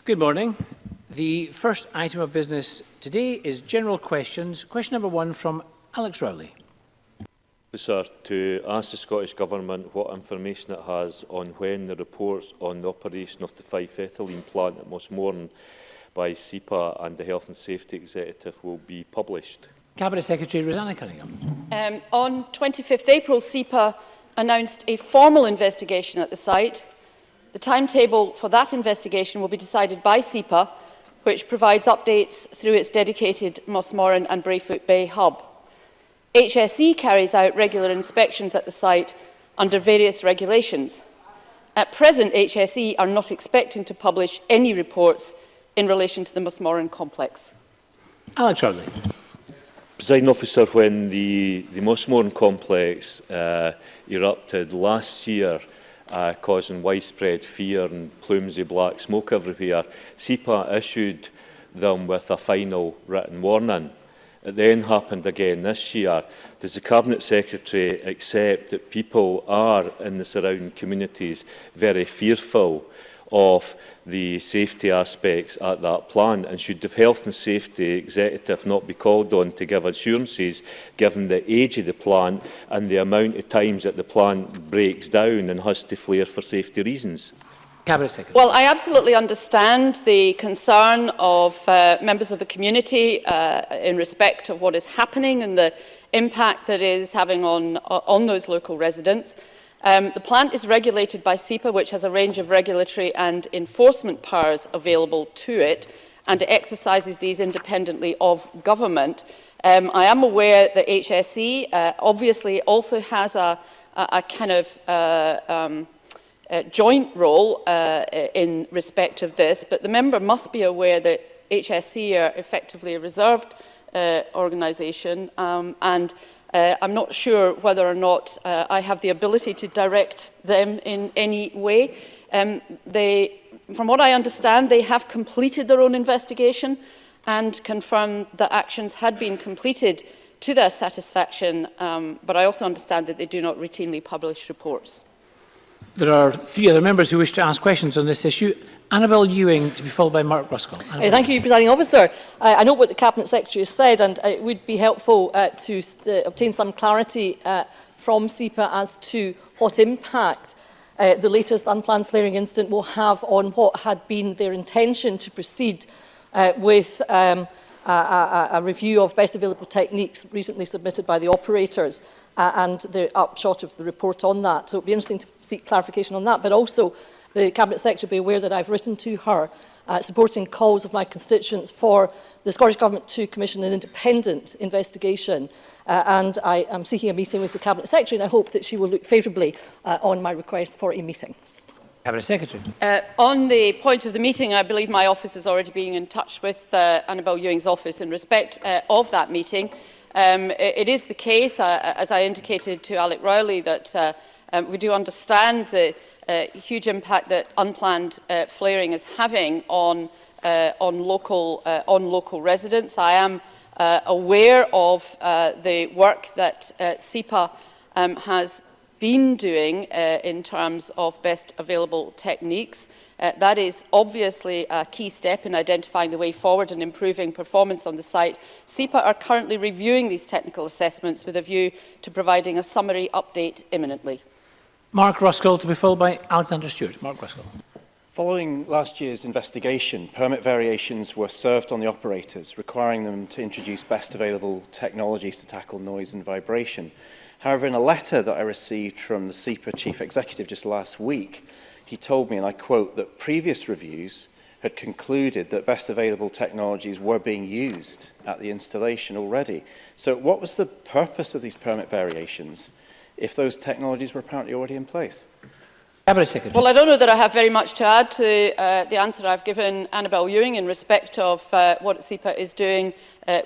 Good morning. The first item of business today is general questions. Question number 1 from Alex Rowley. Sir, to ask the Scottish Government what information it has on when the reports on the operation of the Fife Ethylene Plant at Mossmorran by SEPA and the Health and Safety Executive will be published. Cabinet Secretary Rosanna Cunningham. On 25th April, SEPA announced a formal investigation at the site. The timetable for that investigation will be decided by SEPA, which provides updates through its dedicated Mossmorran and Brayfoot Bay hub. HSE carries out regular inspections at the site under various regulations. At present, HSE are not expecting to publish any reports in relation to the Mossmorran complex. Alex Rowley. Presiding Officer, when the Mossmorran complex erupted last year, causing widespread fear and plumes of black smoke everywhere, SEPA issued them with a final written warning. It then happened again this year. Does the Cabinet Secretary accept that people are in the surrounding communities very fearful of the safety aspects at that plant, and should the Health and Safety Executive not be called on to give assurances given the age of the plant and the amount of times that the plant breaks down and has to flare for safety reasons? Cabinet Secretary. Well, I absolutely understand the concern of members of the community in respect of what is happening and the impact that it is having on those local residents. The plant is regulated by SEPA, which has a range of regulatory and enforcement powers available to it, and it exercises these independently of government. I am aware that HSE obviously also has a kind of joint role in respect of this, but the member must be aware that HSE are effectively a reserved organisation, and I'm not sure whether or not I have the ability to direct them in any way. From what I understand, they have completed their own investigation and confirmed that actions had been completed to their satisfaction, but I also understand that they do not routinely publish reports. There are 3 other members who wish to ask questions on this issue. Annabel Ewing, to be followed by Mark Ruskell. Thank you, Presiding Officer. I know what the Cabinet Secretary has said, and it would be helpful to obtain some clarity from SEPA as to what impact the latest unplanned flaring incident will have on what had been their intention to proceed with a review of best available techniques recently submitted by the operators and the upshot of the report on that. So it would be interesting to seek clarification on that, but also the Cabinet Secretary be aware that I've written to her supporting calls of my constituents for the Scottish Government to commission an independent investigation, and I am seeking a meeting with the Cabinet Secretary, and I hope that she will look favourably on my request for a meeting. Cabinet Secretary. On the point of the meeting, I believe my office is already being in touch with Annabel Ewing's office in respect of that meeting. It is the case, as I indicated to Alex Rowley, that we do understand the huge impact that unplanned flaring is having on local residents. I am aware of the work that SEPA has been doing in terms of best available techniques. That is obviously a key step in identifying the way forward and improving performance on the site. SEPA are currently reviewing these technical assessments with a view to providing a summary update imminently. Mark Ruskell, to be followed by Alexander Stewart. Mark Ruskell. Following last year's investigation, permit variations were served on the operators, requiring them to introduce best available technologies to tackle noise and vibration. However, in a letter that I received from the SEPA Chief Executive just last week, he told me, and I quote, that previous reviews had concluded that best available technologies were being used at the installation already. So what was the purpose of these permit variations if those technologies were apparently already in place? Cabinet Secretary. Well, I don't know that I have very much to add to the answer I've given Annabel Ewing in respect of what SEPA is doing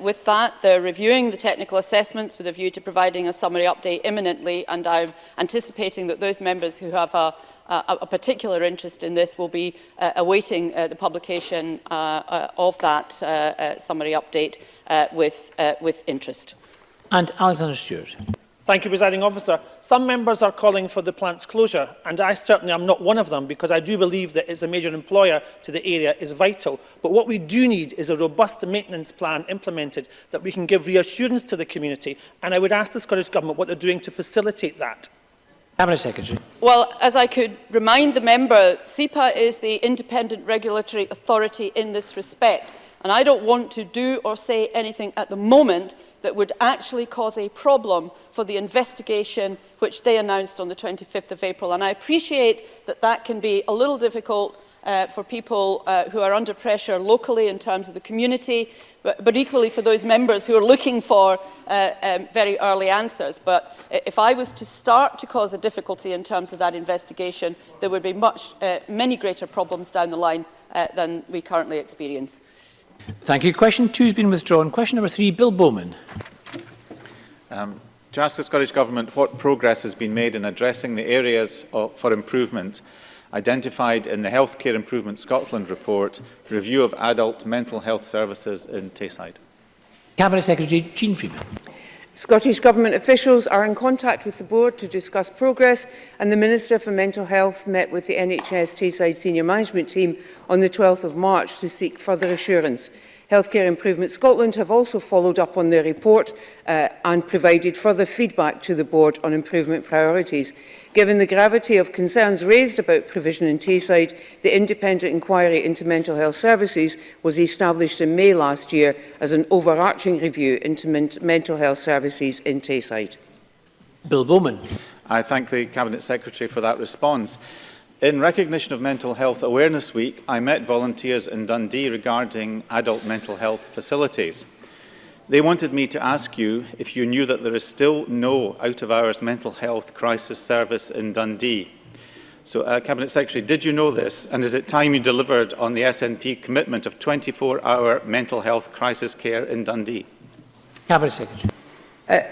with that. They're reviewing the technical assessments with a view to providing a summary update imminently, and I'm anticipating that those members who have a particular interest in this will be awaiting the publication of that summary update with interest. And Alexander Stewart. Thank you, Presiding Officer. Some members are calling for the plant's closure, and I certainly am not one of them, because I do believe that as a major employer to the area is vital. But what we do need is a robust maintenance plan implemented that we can give reassurance to the community, and I would ask the Scottish Government what they're doing to facilitate that. Cabinet Secretary. Well, as I could remind the member, SEPA is the independent regulatory authority in this respect, and I don't want to do or say anything at the moment that would actually cause a problem for the investigation which they announced on the 25th of April. And I appreciate that that can be a little difficult for people who are under pressure locally in terms of the community, but equally for those members who are looking for very early answers. But if I was to start to cause a difficulty in terms of that investigation, there would be many greater problems down the line than we currently experience. Thank you. Question 2 has been withdrawn. Question number 3, Bill Bowman. To ask the Scottish Government what progress has been made in addressing the areas for improvement identified in the Healthcare Improvement Scotland report, review of adult mental health services in Tayside. Cabinet Secretary Jean Freeman. Scottish Government officials are in contact with the Board to discuss progress, and the Minister for Mental Health met with the NHS Tayside Senior Management Team on the 12th of March to seek further assurance. Healthcare Improvement Scotland have also followed up on their report and provided further feedback to the Board on improvement priorities. Given the gravity of concerns raised about provision in Tayside, the independent inquiry into mental health services was established in May last year as an overarching review into mental health services in Tayside. Bill Bowman. I thank the Cabinet Secretary for that response. In recognition of Mental Health Awareness Week, I met volunteers in Dundee regarding adult mental health facilities. They wanted me to ask you if you knew that there is still no out-of-hours mental health crisis service in Dundee. So, Cabinet Secretary, did you know this? And is it time you delivered on the SNP commitment of 24-hour mental health crisis care in Dundee? Cabinet Secretary.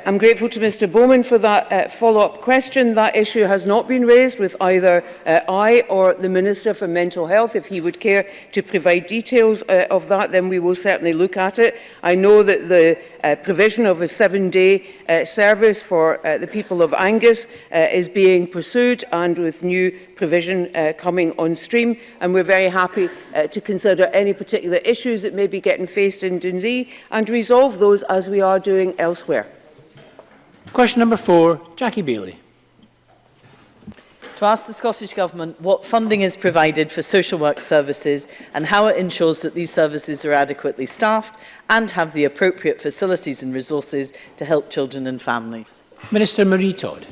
I'm grateful to Mr Bowman for that follow-up question. That issue has not been raised with either I or the Minister for Mental Health. If he would care to provide details of that, then we will certainly look at it. I know that the provision of a 7-day service for the people of Angus is being pursued, and with new provision coming on stream, and we're very happy to consider any particular issues that may be getting faced in Dundee and resolve those as we are doing elsewhere. Question number 4, Jackie Baillie. To ask the Scottish Government what funding is provided for social work services and how it ensures that these services are adequately staffed and have the appropriate facilities and resources to help children and families. Minister Marie Todd.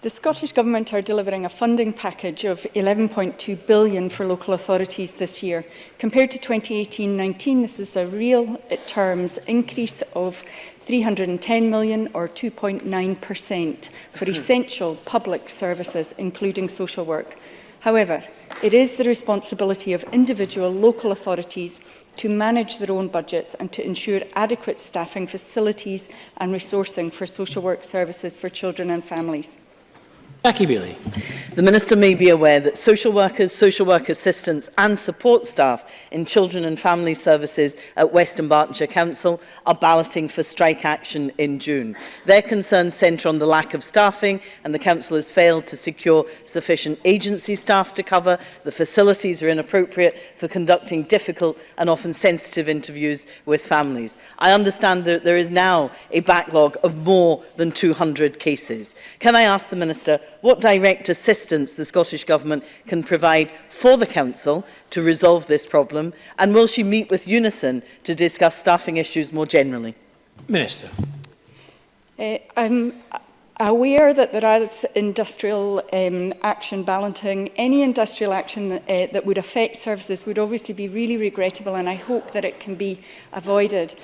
The Scottish Government are delivering a funding package of £11.2 billion for local authorities this year. Compared to 2018-19, this is a real terms increase of £310 million or 2.9% for essential public services, including social work. However, it is the responsibility of individual local authorities to manage their own budgets and to ensure adequate staffing, facilities and resourcing for social work services for children and families. Jackie Baillie. The Minister may be aware that social workers, social work assistants and support staff in children and family services at Western Bartonshire Council are balloting for strike action in June. Their concerns centre on the lack of staffing, and the Council has failed to secure sufficient agency staff to cover. The facilities are inappropriate for conducting difficult and often sensitive interviews with families. I understand that there is now a backlog of more than 200 cases. Can I ask the Minister what direct assistance the Scottish Government can provide for the Council to resolve this problem, and will she meet with Unison to discuss staffing issues more generally? Minister. I'm aware that there is industrial action balloting. Any industrial action that would affect services would obviously be really regrettable, and I hope that it can be avoided.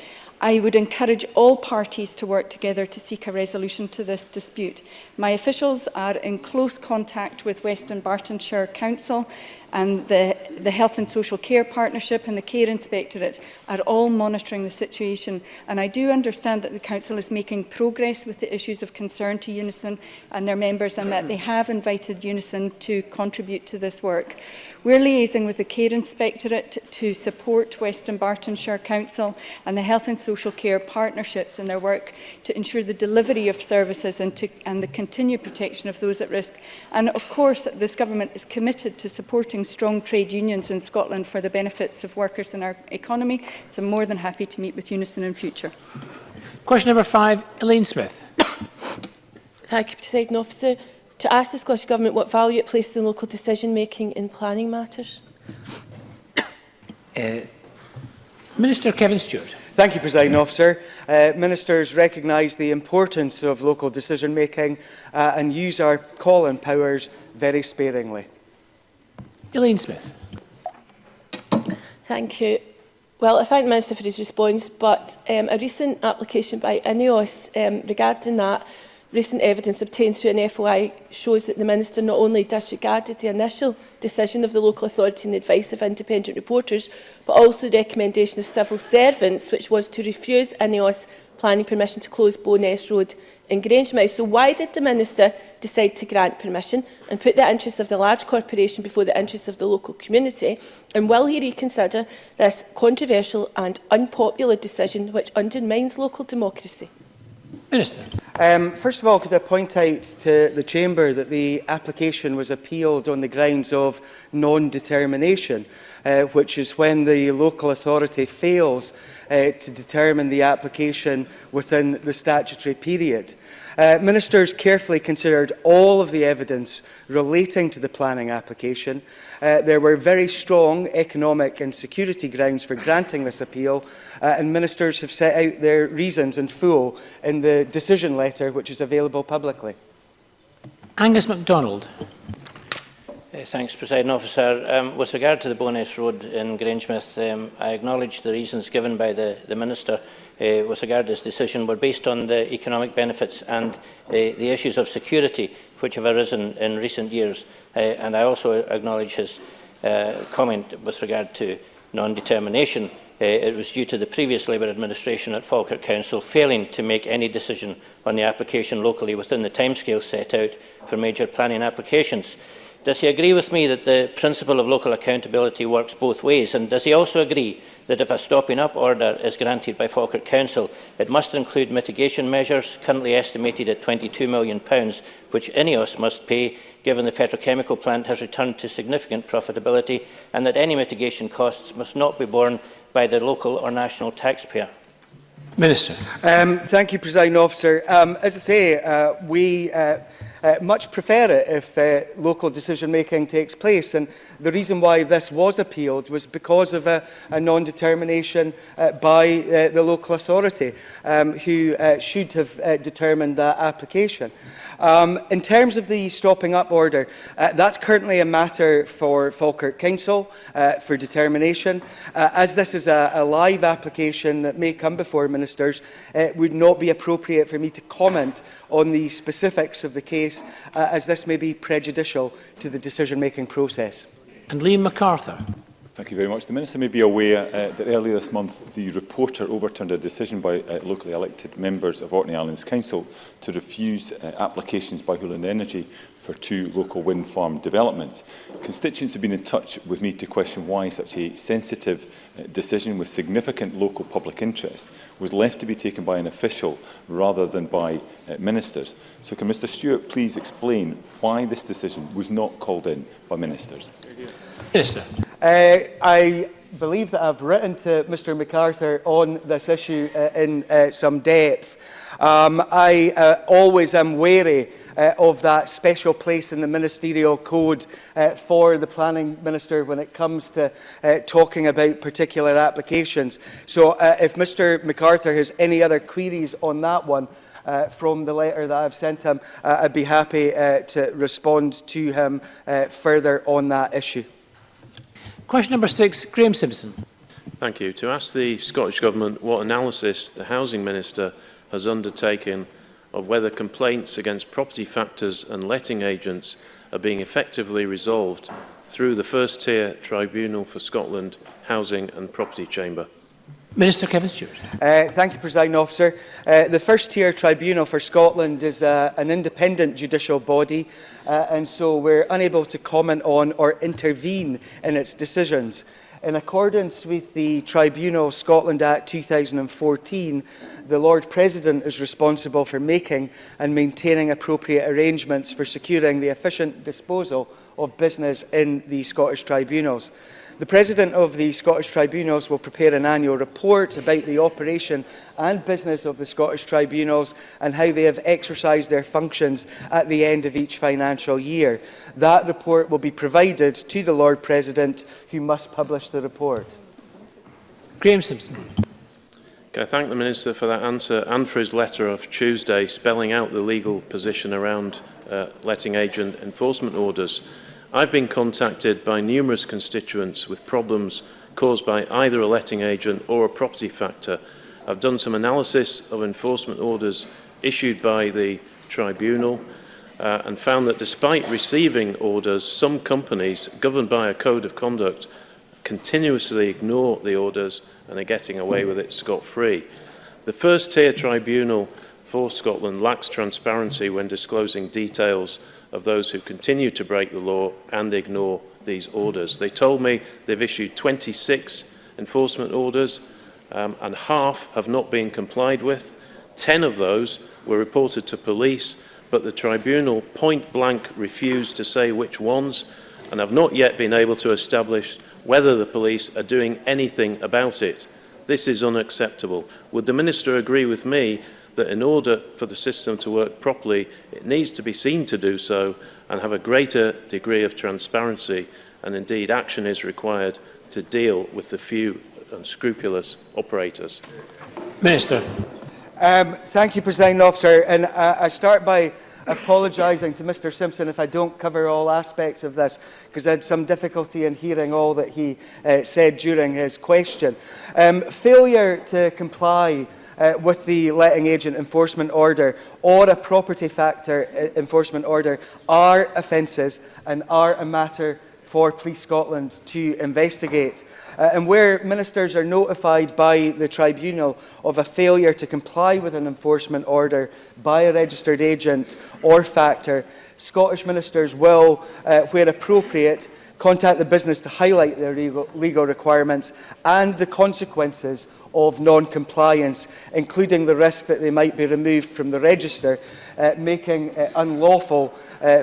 I would encourage all parties to work together to seek a resolution to this dispute. My officials are in close contact with Western Bartonshire Council, and the Health and Social Care Partnership and the Care Inspectorate are all monitoring the situation. And I do understand that the Council is making progress with the issues of concern to Unison and their members, and that they have invited Unison to contribute to this work. We're liaising with the Care Inspectorate to support Western Bartonshire Council, and the Health and Social social care partnerships in their work to ensure the delivery of services and the continued protection of those at risk. And of course, this government is committed to supporting strong trade unions in Scotland for the benefits of workers in our economy. So I'm more than happy to meet with Unison in future. Question number 5, Elaine Smith. Thank you, Presiding Officer. To ask the Scottish Government what value it places in local decision-making in planning matters. Minister Kevin Stewart. Thank you, Presiding Officer. Ministers recognise the importance of local decision-making and use our call-in powers very sparingly. Elaine Smith. Thank you. Well, I thank the Minister for his response, but a recent application by INEOS regarding that recent evidence obtained through an FOI shows that the Minister not only disregarded the initial decision of the local authority and the advice of independent reporters, but also the recommendation of civil servants, which was to refuse INEOS planning permission to close Bowness Road in Grangemouth. So why did the Minister decide to grant permission and put the interests of the large corporation before the interests of the local community? And will he reconsider this controversial and unpopular decision which undermines local democracy? Minister. First of all, could I point out to the Chamber that the application was appealed on the grounds of non-determination, which is when the local authority fails to determine the application within the statutory period. Ministers carefully considered all of the evidence relating to the planning application. There were very strong economic and security grounds for granting this appeal, and ministers have set out their reasons in full in the decision letter, which is available publicly. Angus MacDonald. Thanks, Presiding Officer. With regard to the Bowness Road in Grangemouth, I acknowledge the reasons given by the Minister with regard to this decision were based on the economic benefits and the issues of security which have arisen in recent years. And I also acknowledge his comment with regard to non-determination. It was due to the previous Labour administration at Falkirk Council failing to make any decision on the application locally within the timescale set out for major planning applications. Does he agree with me that the principle of local accountability works both ways? And does he also agree that if a stopping up order is granted by Falkirk Council, it must include mitigation measures, currently estimated at £22 million, which INEOS must pay, given the petrochemical plant has returned to significant profitability, and that any mitigation costs must not be borne by the local or national taxpayer? Minister. Thank you, Presiding Officer. As I say, we much prefer it if local decision-making takes place. And the reason why this was appealed was because of a non-determination by the local authority, who should have determined that application. In terms of the stopping up order, that's currently a matter for Falkirk Council for determination. As this is a live application that may come before ministers, it would not be appropriate for me to comment on the specifics of the case, as this may be prejudicial to the decision-making process. And Liam MacArthur. Thank you very much. The Minister may be aware that earlier this month the reporter overturned a decision by locally elected members of Orkney Islands Council to refuse applications by Holyrood Energy for 2 local wind farm developments. Constituents have been in touch with me to question why such a sensitive decision with significant local public interest was left to be taken by an official rather than by ministers. So can Mr Stewart please explain why this decision was not called in by ministers? Minister. I believe that I've written to Mr MacArthur on this issue in some depth. I always am wary of that special place in the ministerial code for the planning minister when it comes to talking about particular applications. So if Mr MacArthur has any other queries on that one, from the letter that I've sent him, I'd be happy to respond to him further on that issue. Question number 6, Graham Simpson. Thank you. To ask the Scottish Government what analysis the Housing Minister has undertaken of whether complaints against property factors and letting agents are being effectively resolved through the first-tier Tribunal for Scotland Housing and Property Chamber. Minister Kevin Stewart. Thank you, Presiding Officer. The first-tier Tribunal for Scotland is an independent judicial body, and so we're unable to comment on or intervene in its decisions. In accordance with the Tribunal Scotland Act 2014, the Lord President is responsible for making and maintaining appropriate arrangements for securing the efficient disposal of business in the Scottish tribunals. The President of the Scottish Tribunals will prepare an annual report about the operation and business of the Scottish Tribunals and how they have exercised their functions at the end of each financial year. That report will be provided to the Lord President, who must publish the report. Graham Simpson. I thank the Minister for that answer and for his letter of Tuesday spelling out the legal position around letting agent enforcement orders. I've been contacted by numerous constituents with problems caused by either a letting agent or a property factor. I've done some analysis of enforcement orders issued by the tribunal and found that despite receiving orders, some companies governed by a code of conduct continuously ignore the orders and are getting away with it scot-free. The first tier tribunal for Scotland lacks transparency when disclosing details of those who continue to break the law and ignore these orders. They told me they've issued 26 enforcement orders and half have not been complied with. 10 of those were reported to police, but the tribunal point blank refused to say which ones and have not yet been able to establish whether the police are doing anything about it. This is unacceptable. Would the Minister agree with me that in order for the system to work properly, it needs to be seen to do so and have a greater degree of transparency, and indeed action is required to deal with the few unscrupulous operators? Minister. Thank you, Presiding Officer. And I start by apologising to Mr Simpson if I don't cover all aspects of this, because I had some difficulty in hearing all that he said during his question. Failure to comply with the letting agent enforcement order or a property factor enforcement order are offences and are a matter for Police Scotland to investigate. And where ministers are notified by the tribunal of a failure to comply with an enforcement order by a registered agent or factor, Scottish ministers will, where appropriate, contact the business to highlight their legal requirements and the consequences of non-compliance, including the risk that they might be removed from the register, making it unlawful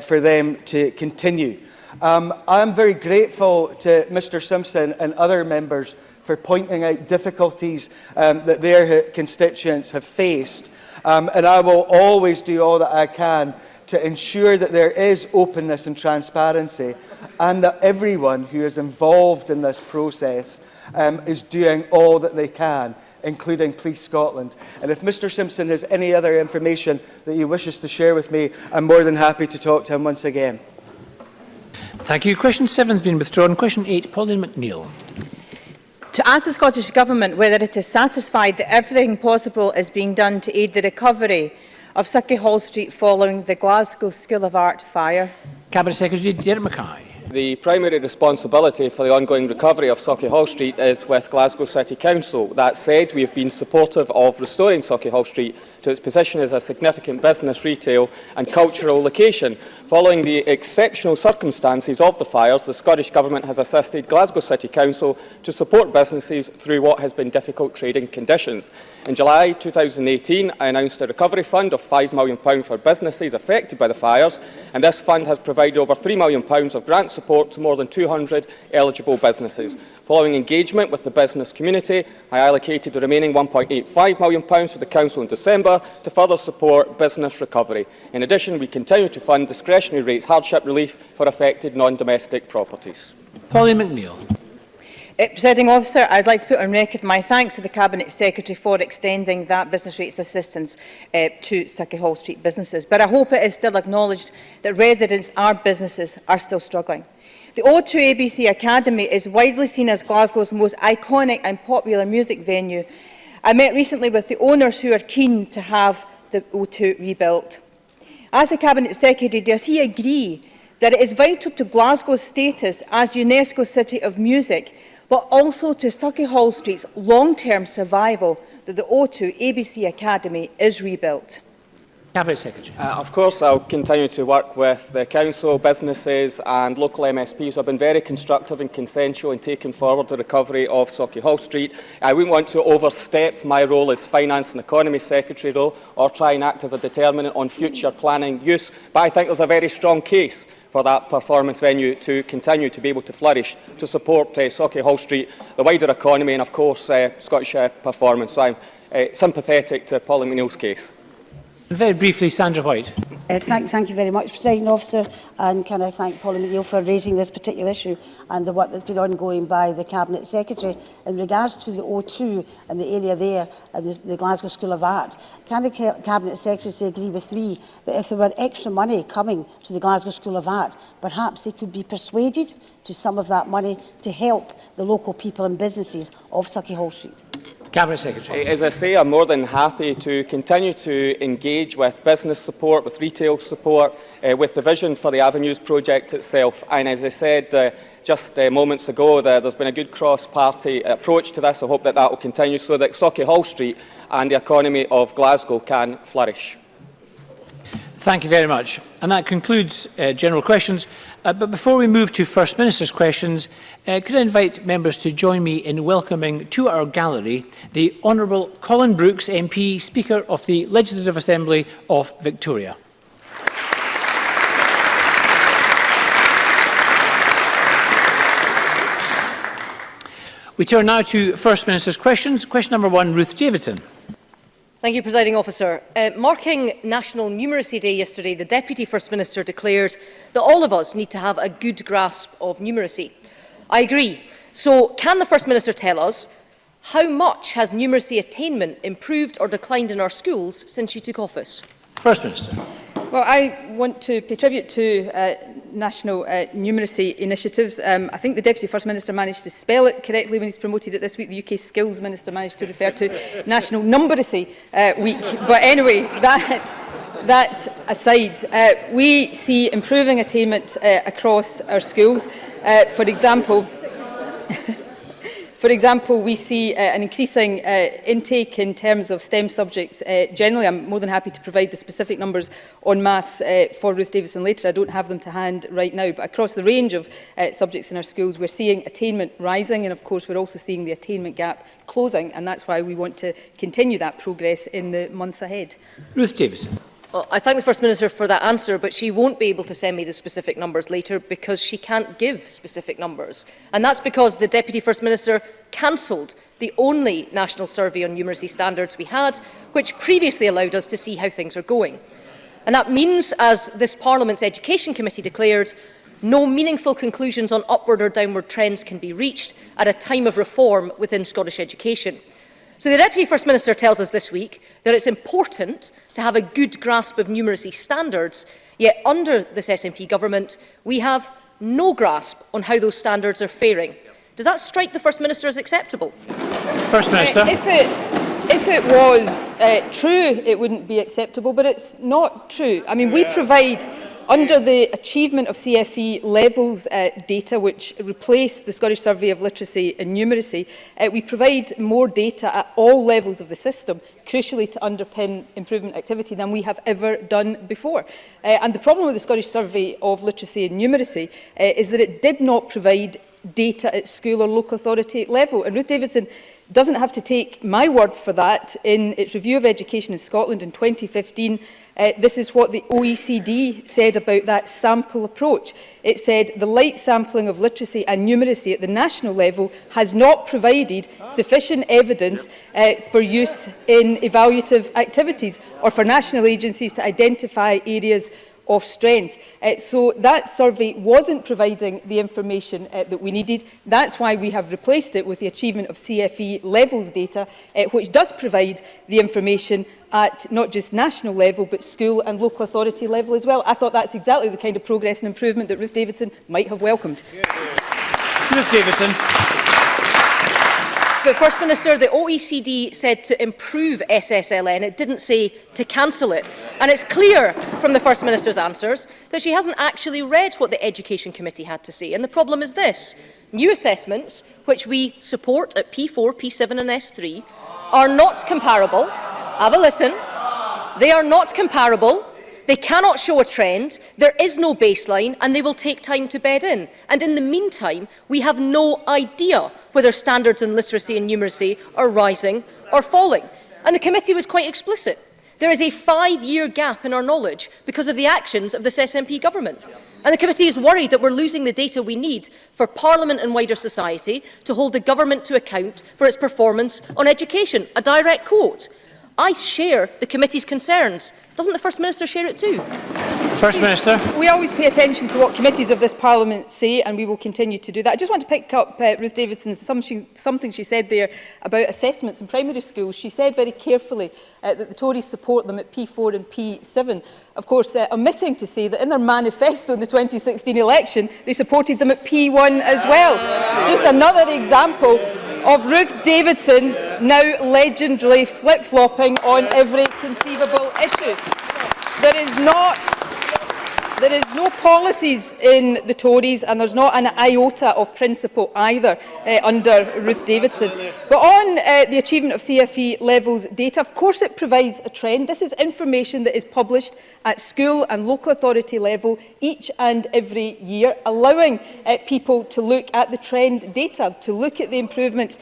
for them to continue. I'm very grateful to Mr Simpson and other members for pointing out difficulties that their constituents have faced, and I will always do all that I can to ensure that there is openness and transparency and that everyone who is involved in this process is doing all that they can, including Police Scotland. And if Mr Simpson has any other information that he wishes to share with me, I'm more than happy to talk to him once again. Thank you. Question 7 has been withdrawn. Question 8, Pauline McNeill. To ask the Scottish Government whether it is satisfied that everything possible is being done to aid the recovery of Sucky Hall Street following the Glasgow School of Art fire. Cabinet Secretary Derek Mackay. The primary responsibility for the ongoing recovery of Sauchiehall Hall Street is with Glasgow City Council. That said, we have been supportive of restoring Sauchiehall Hall Street to its position as a significant business, retail and cultural location. Following the exceptional circumstances of the fires, the Scottish Government has assisted Glasgow City Council to support businesses through what has been difficult trading conditions. In July 2018, I announced a recovery fund of £5 million for businesses affected by the fires, and this fund has provided over £3 million of grant support to more than 200 eligible businesses. Following engagement with the business community, I allocated the remaining £1.85 million for the Council in December to further support business recovery. In addition, we continue to fund discretionary rates hardship relief for affected non-domestic properties. Pauline McNeill. Presiding Officer, I'd like to put on record my thanks to the Cabinet Secretary for extending that business rates assistance to Sauchiehall Hall Street businesses. But I hope it is still acknowledged that residents, our businesses, are still struggling. The O2 ABC Academy is widely seen as Glasgow's most iconic and popular music venue. I met recently with the owners who are keen to have the O2 rebuilt. As the Cabinet Secretary, does he agree that it is vital to Glasgow's status as UNESCO City of Music, but also to Sauchiehall Hall Street's long-term survival, that the O2 ABC Academy is rebuilt? Cabinet Secretary. Of course, I'll continue to work with the Council, businesses and local MSPs who have been very constructive and consensual in taking forward the recovery of Sauchiehall Street. I wouldn't want to overstep my role as Finance and Economy Secretary, though, or try and act as a determinant on future planning use, but I think there's a very strong case for that performance venue to continue to be able to flourish, to support Sauchiehall Street, the wider economy and, of course, Scottish performance. So I'm sympathetic to Paula McNeill's case. Very briefly, Sandra White. Thank you very much, Presiding Officer, and can I thank Paula McNeill for raising this particular issue and the work that's been ongoing by the Cabinet Secretary in regards to the O2 and the area there at the Glasgow School of Art. Can the Cabinet Secretary agree with me that if there were extra money coming to the Glasgow School of Art, perhaps they could be persuaded to some of that money to help the local people and businesses of Sauchiehall Street? Cabinet Secretary. As I say, I'm more than happy to continue to engage with business support, with retail support, with the vision for the Avenues project itself. And as I said just moments ago, there's been a good cross-party approach to this. I hope that that will continue so that Sauchiehall Street and the economy of Glasgow can flourish. Thank you very much. And that concludes general questions. But before we move to First Minister's questions, could I invite members to join me in welcoming to our gallery the Honourable Colin Brooks MP, Speaker of the Legislative Assembly of Victoria. We turn now to First Minister's questions. Question number 1, Ruth Davidson. Thank you, Presiding Officer. Marking National Numeracy Day yesterday, the Deputy First Minister declared that all of us need to have a good grasp of numeracy. I agree. So, can the First Minister tell us how much has numeracy attainment improved or declined in our schools since she took office? First Minister. Well, I want to pay tribute to national numeracy initiatives. I think the Deputy First Minister managed to spell it correctly when he's promoted it this week. The UK Skills Minister managed to refer to National Numeracy Week. But anyway, that aside, we see improving attainment across our schools. For example, we see an increasing intake in terms of STEM subjects generally. I'm more than happy to provide the specific numbers on maths for Ruth Davidson later. I don't have them to hand right now. But across the range of subjects in our schools, we're seeing attainment rising. And of course, we're also seeing the attainment gap closing. And that's why we want to continue that progress in the months ahead. Ruth Davidson. Well, I thank the First Minister for that answer, but she won't be able to send me the specific numbers later because she can't give specific numbers. And that's because the Deputy First Minister cancelled the only national survey on numeracy standards we had, which previously allowed us to see how things are going. And that means, as this Parliament's Education Committee declared, no meaningful conclusions on upward or downward trends can be reached at a time of reform within Scottish education. So the Deputy First Minister tells us this week that it's important to have a good grasp of numeracy standards, yet under this SNP government, we have no grasp on how those standards are faring. Does that strike the First Minister as acceptable? First Minister. If it was true, it wouldn't be acceptable, but it's not true. I mean, we provide, under the achievement of CFE levels data, which replaced the Scottish Survey of Literacy and Numeracy, we provide more data at all levels of the system, crucially to underpin improvement activity than we have ever done before. And the problem with the Scottish Survey of Literacy and Numeracy is that it did not provide data at school or local authority level. And Ruth Davidson doesn't have to take my word for that. In its review of education in Scotland in 2015, this is what the OECD said about that sample approach. It said the light sampling of literacy and numeracy at the national level has not provided sufficient evidence for use in evaluative activities or for national agencies to identify areas of strength. So that survey wasn't providing the information that we needed. That's why we have replaced it with the achievement of CFE levels data, which does provide the information at not just national level, but school and local authority level as well. I thought that's exactly the kind of progress and improvement that Ruth Davidson might have welcomed. Ruth Davidson. But First Minister, the OECD said to improve SSLN. It didn't say to cancel it. And it's clear from the First Minister's answers that she hasn't actually read what the Education Committee had to say. And the problem is this. New assessments, which we support at P4, P7 and S3, are not comparable, have a listen, They are not comparable. They cannot show a trend, there is no baseline, and they will take time to bed in. And in the meantime, we have no idea whether standards in literacy and numeracy are rising or falling. And the committee was quite explicit. There is a 5-year gap in our knowledge because of the actions of this SNP government. And the committee is worried that we're losing the data we need for Parliament and wider society to hold the government to account for its performance on education. A direct quote. I share the committee's concerns. Doesn't the First Minister share it too? First Minister. We always pay attention to what committees of this Parliament say, and we will continue to do that. I just want to pick up Ruth Davidson's something she said there about assessments in primary schools. She said very carefully that the Tories support them at P4 and P7. Of course, omitting to say that in their manifesto in the 2016 election, they supported them at P1 as well. Just another example of Ruth Davidson's now legendary flip-flopping on every conceivable issue. There is no policies in the Tories, and there's not an iota of principle either under Ruth Davidson. But on the achievement of CFE levels data, of course it provides a trend. This is information that is published at school and local authority level each and every year, allowing people to look at the trend data, to look at the improvements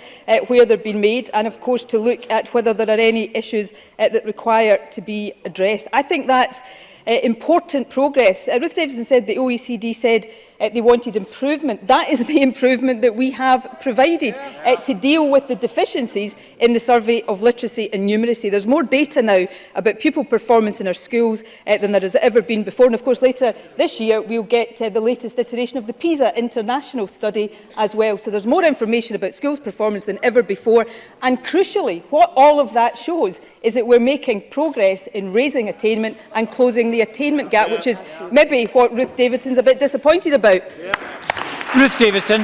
where they've been made, and of course to look at whether there are any issues that require to be addressed. I think that's important progress. Ruth Davidson said the OECD said they wanted improvement. That is the improvement that we have provided to deal with the deficiencies in the survey of literacy and numeracy. There's more data now about pupil performance in our schools than there has ever been before. And of course later this year we'll get the latest iteration of the PISA international study as well. So there's more information about schools' performance than ever before. And crucially, what all of that shows is that we're making progress in raising attainment and closing the attainment gap, which is maybe what Ruth Davidson's a bit disappointed about. Ruth Davidson.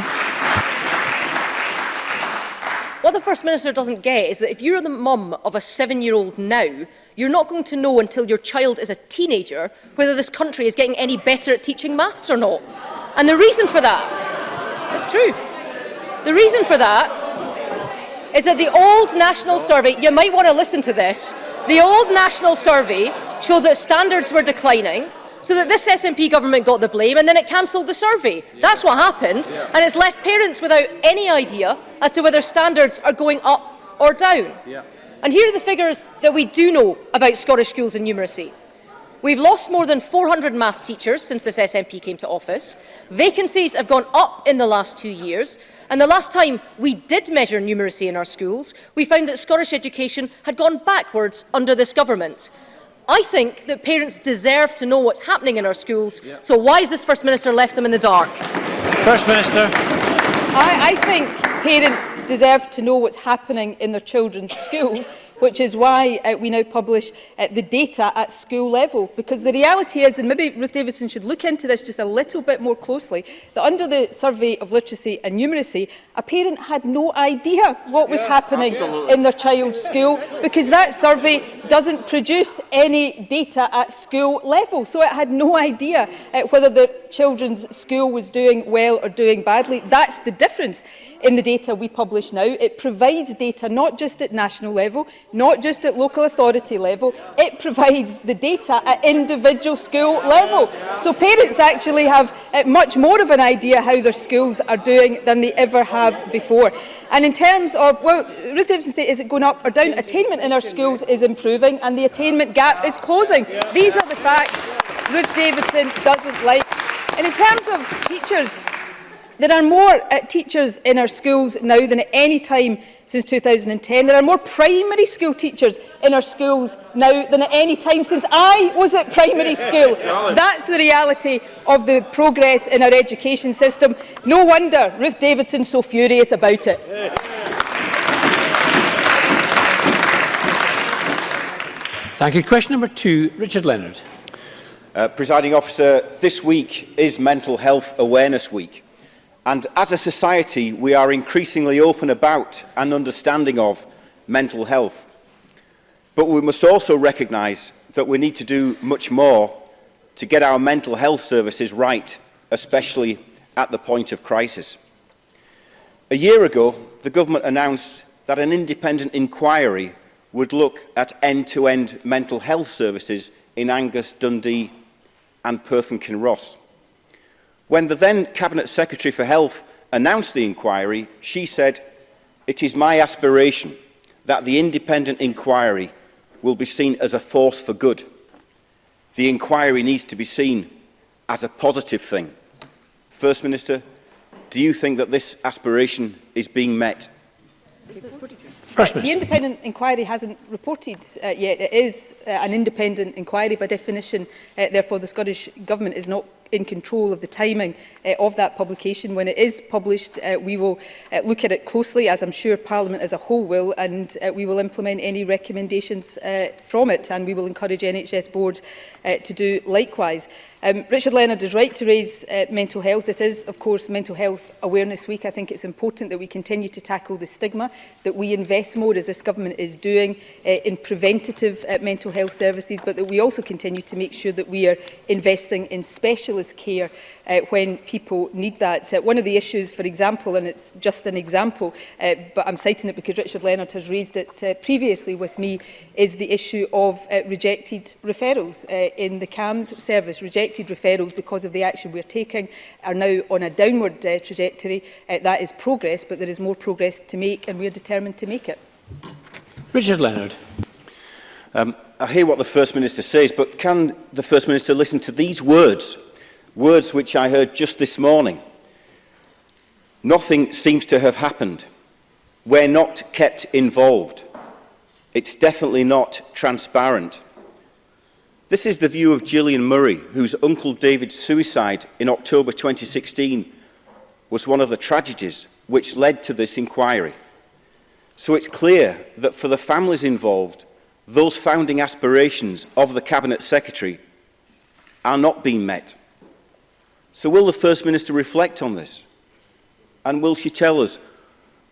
What the First Minister doesn't get is that if you're the mum of a 7-year-old now, you're not going to know until your child is a teenager whether this country is getting any better at teaching maths or not. And the reason for that, it's true, the reason for that is that the old national survey, you might want to listen to this, the old national survey showed that standards were declining, so that this SNP government got the blame and then it cancelled the survey. That's what happened, and it's left parents without any idea as to whether standards are going up or down. And here are the figures that we do know about Scottish schools and numeracy. We've lost more than 400 maths teachers since this SNP came to office. Vacancies have gone up in the last 2 years. And the last time we did measure numeracy in our schools, we found that Scottish education had gone backwards under this government. I think that parents deserve to know what's happening in our schools, so why has this First Minister left them in the dark? First Minister. I think parents deserve to know what's happening in their children's schools, which is why we now publish the data at school level. Because the reality is, and maybe Ruth Davidson should look into this just a little bit more closely, that under the survey of literacy and numeracy, a parent had no idea what was happening in their child's school, because that survey doesn't produce any data at school level. So it had no idea whether the children's school was doing well or doing badly. That's the difference in the data we publish now. It provides data not just at national level, not just at local authority level, it provides the data at individual school level. So parents actually have much more of an idea how their schools are doing than they ever have before. And in terms of, well, Ruth Davidson said, is it going up or down? Attainment in our schools is improving and the attainment gap is closing. These are the facts Ruth Davidson doesn't like. And in terms of teachers, there are more teachers in our schools now than at any time since 2010. There are more primary school teachers in our schools now than at any time since I was at primary school. That's the reality of the progress in our education system. No wonder Ruth Davidson's so furious about it. Thank you. Question number 2, Richard Leonard. Presiding Officer, this week is Mental Health Awareness Week. And as a society, we are increasingly open about and understanding of mental health. But we must also recognise that we need to do much more to get our mental health services right, especially at the point of crisis. A year ago, the government announced that an independent inquiry would look at end-to-end mental health services in Angus, Dundee and Perth and Kinross. When the then Cabinet Secretary for Health announced the inquiry, she said, "It is my aspiration that the independent inquiry will be seen as a force for good. The inquiry needs to be seen as a positive thing." First Minister, do you think that this aspiration is being met? The independent inquiry hasn't reported yet. It is an independent inquiry by definition. Therefore, the Scottish Government is not in control of the timing of that publication. When it is published, we will look at it closely, as I'm sure Parliament as a whole will, and we will implement any recommendations from it, and we will encourage NHS boards to do likewise. Richard Leonard is right to raise mental health. This is, of course, Mental Health Awareness Week. I think it's important that we continue to tackle the stigma, that we invest more, as this government is doing, in preventative mental health services, but that we also continue to make sure that we are investing in specialist care when people need that. One of the issues, for example, and it's just an example, but I'm citing it because Richard Leonard has raised it previously with me, is the issue of rejected referrals in the CAMS service. Rejected referrals, because of the action we're taking, are now on a downward trajectory. That is progress, but there is more progress to make, and we are determined to make it. Richard Leonard. I hear what the First Minister says, but can the First Minister listen to these words? Words which I heard just this morning. Nothing seems to have happened. We're not kept involved. It's definitely not transparent. This is the view of Gillian Murray, whose Uncle David's suicide in October 2016 was one of the tragedies which led to this inquiry. So it's clear that for the families involved, those founding aspirations of the Cabinet Secretary are not being met. So will the First Minister reflect on this? And will she tell us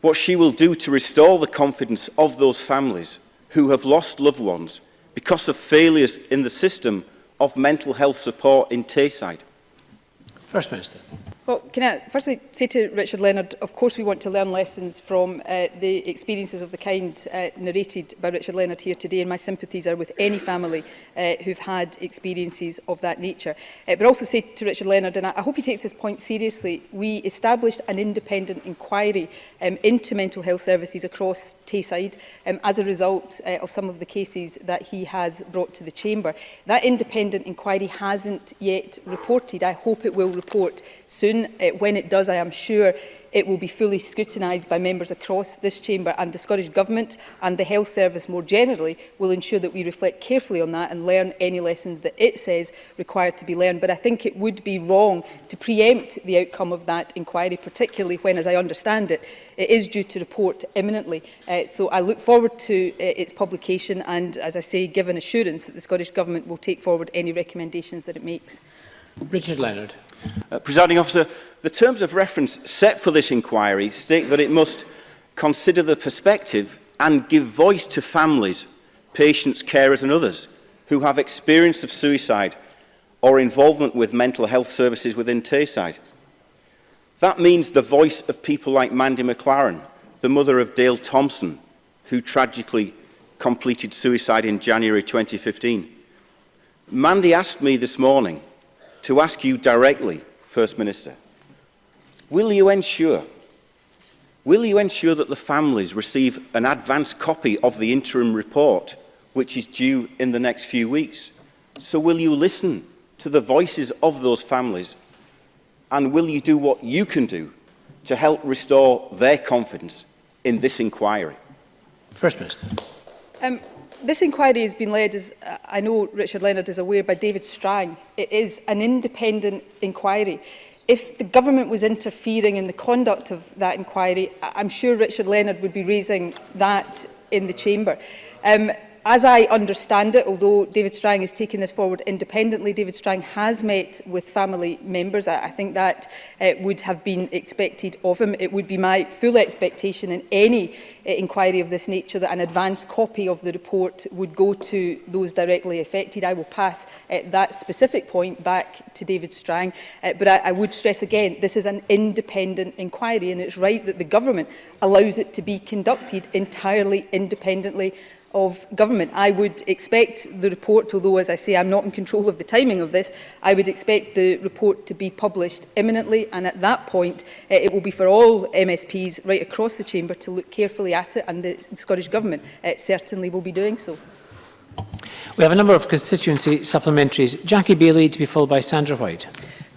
what she will do to restore the confidence of those families who have lost loved ones because of failures in the system of mental health support in Tayside? First Minister. Well, can I firstly say to Richard Leonard, of course we want to learn lessons from the experiences of the kind narrated by Richard Leonard here today, and my sympathies are with any family who've had experiences of that nature. But also say to Richard Leonard, and I hope he takes this point seriously, we established an independent inquiry into mental health services across Tayside as a result of some of the cases that he has brought to the Chamber. That independent inquiry hasn't yet reported. I hope it will report soon. When it does, I am sure it will be fully scrutinised by members across this chamber, and the Scottish Government and the Health Service more generally will ensure that we reflect carefully on that and learn any lessons that it says required to be learned. But I think it would be wrong to preempt the outcome of that inquiry, particularly when, as I understand it, it is due to report imminently. So I look forward to its publication and, as I say, give an assurance that the Scottish Government will take forward any recommendations that it makes. Richard Leonard. Presiding Officer, the terms of reference set for this inquiry state that it must consider the perspective and give voice to families, patients, carers and others who have experience of suicide or involvement with mental health services within Tayside. That means the voice of people like Mandy McLaren, the mother of Dale Thompson, who tragically completed suicide in January 2015. Mandy asked me this morning to ask you directly, First Minister, will you ensure that the families receive an advance copy of the interim report, which is due in the next few weeks? So will you listen to the voices of those families, and will you do what you can do to help restore their confidence in this inquiry? First Minister. This inquiry has been led, as I know Richard Leonard is aware, by David Strang. It is an independent inquiry. If the government was interfering in the conduct of that inquiry, I'm sure Richard Leonard would be raising that in the chamber. As I understand it, although David Strang is taking this forward independently, David Strang has met with family members. I think that would have been expected of him. It would be my full expectation in any inquiry of this nature that an advance copy of the report would go to those directly affected. I will pass that specific point back to David Strang. But I would stress again, this is an independent inquiry, and it's right that the government allows it to be conducted entirely independently of government. I would expect the report, although, as I say, I'm not in control of the timing of this, I would expect the report to be published imminently, and at that point it will be for all MSPs right across the chamber to look carefully at it, and the Scottish Government certainly will be doing so. We have a number of constituency supplementaries. Jackie Baillie, to be followed by Sandra White.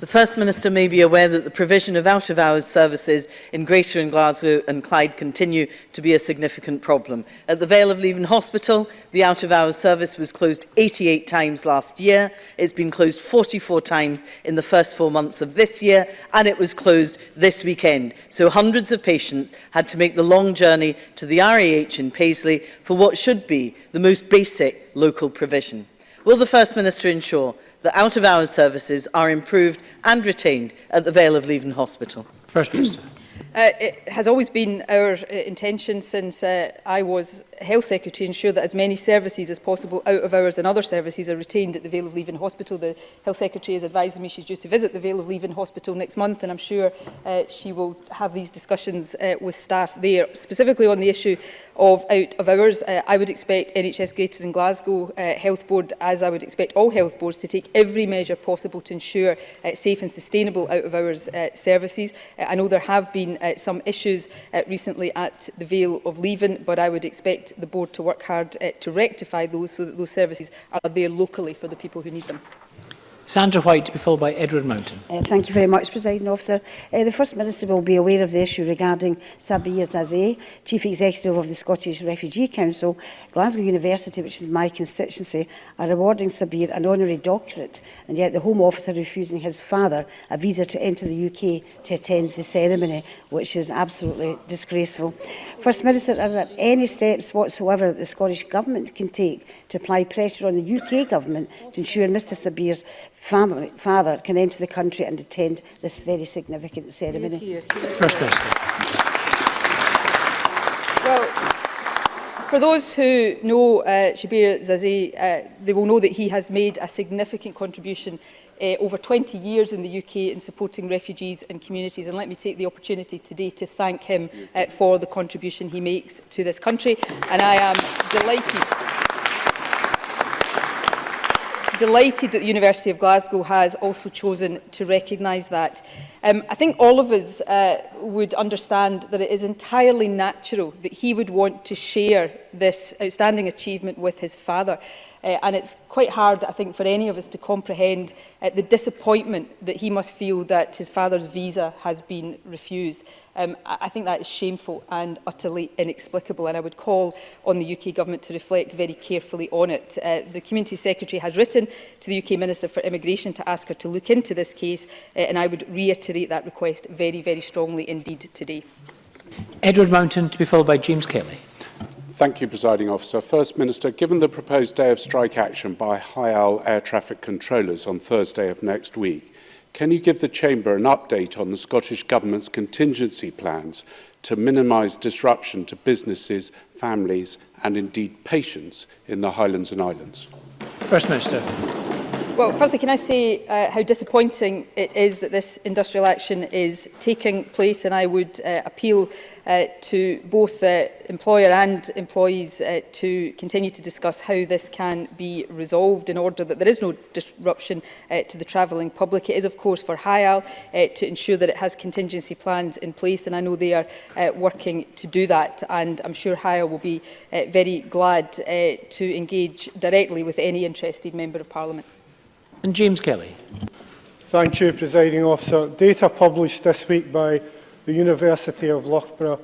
The First Minister may be aware that the provision of out-of-hours services in Greater and Glasgow and Clyde continue to be a significant problem. At the Vale of Leven Hospital, the out-of-hours service was closed 88 times last year. It's been closed 44 times in the first 4 months of this year, and it was closed this weekend. So hundreds of patients had to make the long journey to the RAH in Paisley for what should be the most basic local provision. Will the First Minister ensure that out-of-hours services are improved and retained at the Vale of Leven Hospital? First Minister. It has always been our intention since I was Health Secretary to ensure that as many services as possible, out of hours and other services, are retained at the Vale of Leven Hospital. The Health Secretary has advised me she's due to visit the Vale of Leven Hospital next month, and I'm sure she will have these discussions with staff there. Specifically on the issue of out of hours, I would expect NHS Greater and Glasgow Health Board, as I would expect all health boards, to take every measure possible to ensure safe and sustainable out of hours services. I know there have been some issues recently at the Vale of Leven, but I would expect the board to work hard to rectify those so that those services are there locally for the people who need them. Sandra White, to be followed by Edward Mountain. Thank you very much, Presiding Officer. The First Minister will be aware of the issue regarding Sabir Zazé, Chief Executive of the Scottish Refugee Council. Glasgow University, which is my constituency, are awarding Sabir an honorary doctorate, and yet the Home Office are refusing his father a visa to enter the UK to attend the ceremony, which is absolutely disgraceful. First Minister, are there any steps whatsoever that the Scottish Government can take to apply pressure on the UK Government to ensure Mr Sabir's father can enter the country and attend this very significant ceremony? First Minister. Well, for those who know Sabir Zazé, they will know that he has made a significant contribution over 20 years in the UK in supporting refugees and communities, and let me take the opportunity today to thank him for the contribution he makes to this country, and I am delighted that the University of Glasgow has also chosen to recognise that. I think all of us would understand that it is entirely natural that he would want to share this outstanding achievement with his father. And it's quite hard, I think, for any of us to comprehend the disappointment that he must feel that his father's visa has been refused. I think that is shameful and utterly inexplicable, and I would call on the UK Government to reflect very carefully on it. The Community Secretary has written to the UK Minister for Immigration to ask her to look into this case, and I would reiterate that request very, very strongly indeed today. Edward Mountain, to be followed by James Kelly. Thank you, Presiding Officer. First Minister, given the proposed day of strike action by High Owl air traffic controllers on Thursday of next week, can you give the Chamber an update on the Scottish Government's contingency plans to minimise disruption to businesses, families and indeed patients in the Highlands and Islands? First Minister. Well, firstly, can I say how disappointing it is that this industrial action is taking place, and I would appeal to both employer and employees to continue to discuss how this can be resolved in order that there is no disruption to the travelling public. It is, of course, for HIAL to ensure that it has contingency plans in place, and I know they are working to do that, and I'm sure HIAL will be very glad to engage directly with any interested Member of Parliament. And James Kelly. Thank you, Presiding Officer. Data published this week by the University of Loughborough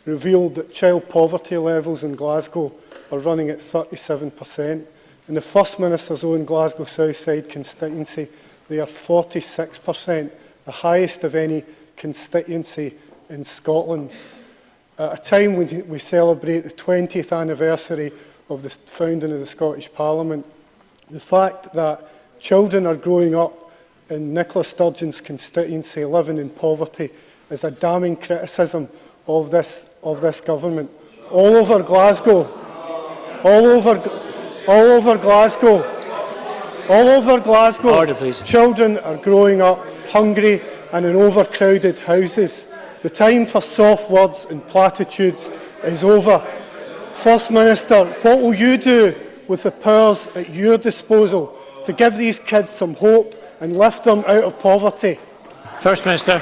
revealed that child poverty levels in Glasgow are running at 37%. In the First Minister's own Glasgow Southside constituency, they are 46%, the highest of any constituency in Scotland. At a time when we celebrate the 20th anniversary of the founding of the Scottish Parliament, the fact that children are growing up in Nicola Sturgeon's constituency living in poverty is a damning criticism of this government. All over Glasgow, Order, please. Children are growing up hungry and in overcrowded houses. The time for soft words and platitudes is over. First Minister, what will you do with the powers at your disposal to give these kids some hope and lift them out of poverty? First Minister.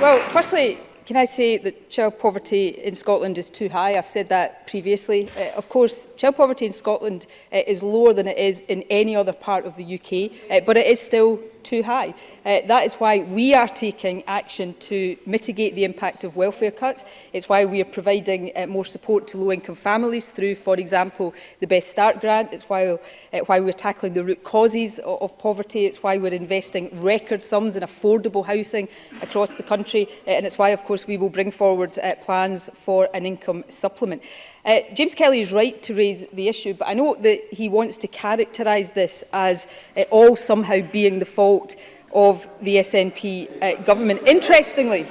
Well, firstly, can I say that child poverty in Scotland is too high? I've said that previously. Of course, child poverty in Scotland is lower than it is in any other part of the UK, but it is still too high. That is why we are taking action to mitigate the impact of welfare cuts. It's why we are providing more support to low-income families through, for example, the Best Start grant. It's why we're tackling the root causes of poverty. It's why we're investing record sums in affordable housing across the country. And it's why, of course, we will bring forward plans for an income supplement. James Kelly is right to raise the issue, but I know that he wants to characterise this as all somehow being the fault of the SNP government. Interestingly,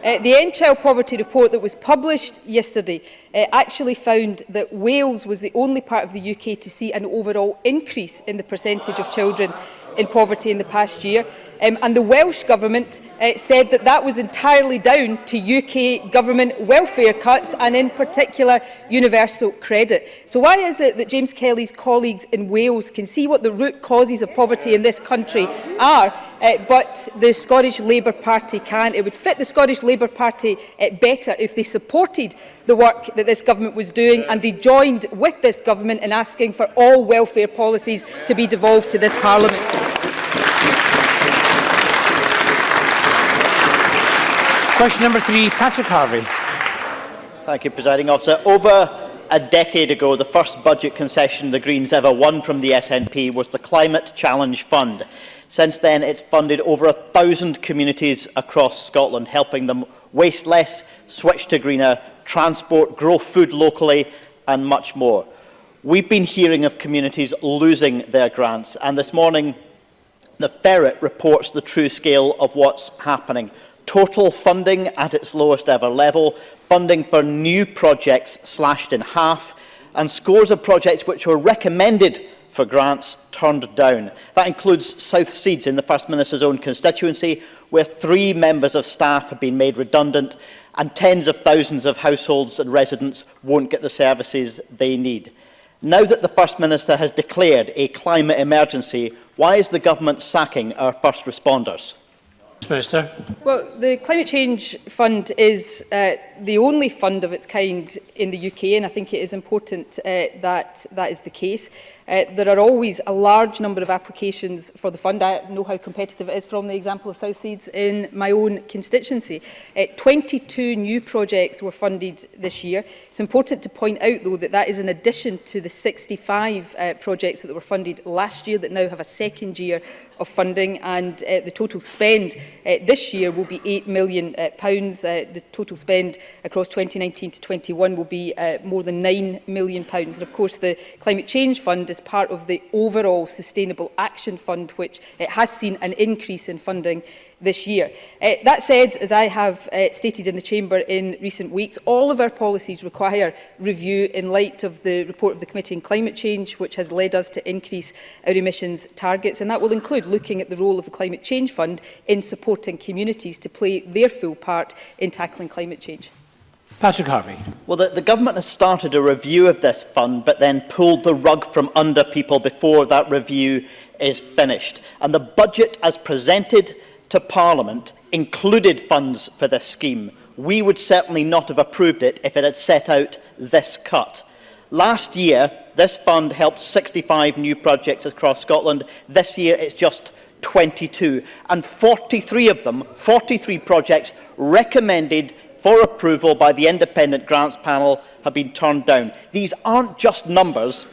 the End Child Poverty report that was published yesterday actually found that Wales was the only part of the UK to see an overall increase in the percentage of children in poverty in the past year. And the Welsh Government said that that was entirely down to UK government welfare cuts and in particular universal credit. So why is it that James Kelly's colleagues in Wales can see what the root causes of poverty in this country are, but the Scottish Labour Party can't? It would fit the Scottish Labour Party better if they supported the work that this government was doing and they joined with this government in asking for all welfare policies to be devolved to this Parliament. Question number 3, Patrick Harvey. Thank you, Presiding Officer. Over a decade ago, the first budget concession the Greens ever won from the SNP was the Climate Challenge Fund. Since then, it's funded over 1,000 communities across Scotland, helping them waste less, switch to greener, transport, grow food locally, and much more. We've been hearing of communities losing their grants, and this morning, the Ferret reports the true scale of what's happening. Total funding at its lowest ever level, funding for new projects slashed in half, and scores of projects which were recommended for grants turned down. That includes South Seeds in the First Minister's own constituency, where 3 members of staff have been made redundant and tens of thousands of households and residents won't get the services they need. Now that the First Minister has declared a climate emergency, why is the government sacking our first responders? Minister. Well, the Climate Change Fund is the only fund of its kind in the UK, and I think it is important that that is the case. There are always a large number of applications for the fund. I know how competitive it is from the example of South Seeds in my own constituency. 22 new projects were funded this year. It's important to point out, though, that that is in addition to the 65 projects that were funded last year that now have a second year of funding, and the total spend this year will be £8 million. The total spend across 2019 to 21 will be more than £9 million. And of course, the Climate Change Fund is part of the overall Sustainable Action Fund, which has seen an increase in funding this year. That said, as I have stated in the Chamber in recent weeks, all of our policies require review in light of the report of the Committee on Climate Change, which has led us to increase our emissions targets, and that will include looking at the role of the Climate Change Fund in supporting communities to play their full part in tackling climate change. Patrick Harvey. Well, the government has started a review of this fund, but then pulled the rug from under people before that review is finished. And the budget as presented to Parliament included funds for this scheme. We would certainly not have approved it if it had set out this cut. Last year, this fund helped 65 new projects across Scotland. This year, it's just 22. And 43 of them, 43 projects recommended for approval by the Independent Grants Panel, have been turned down. These aren't just numbers.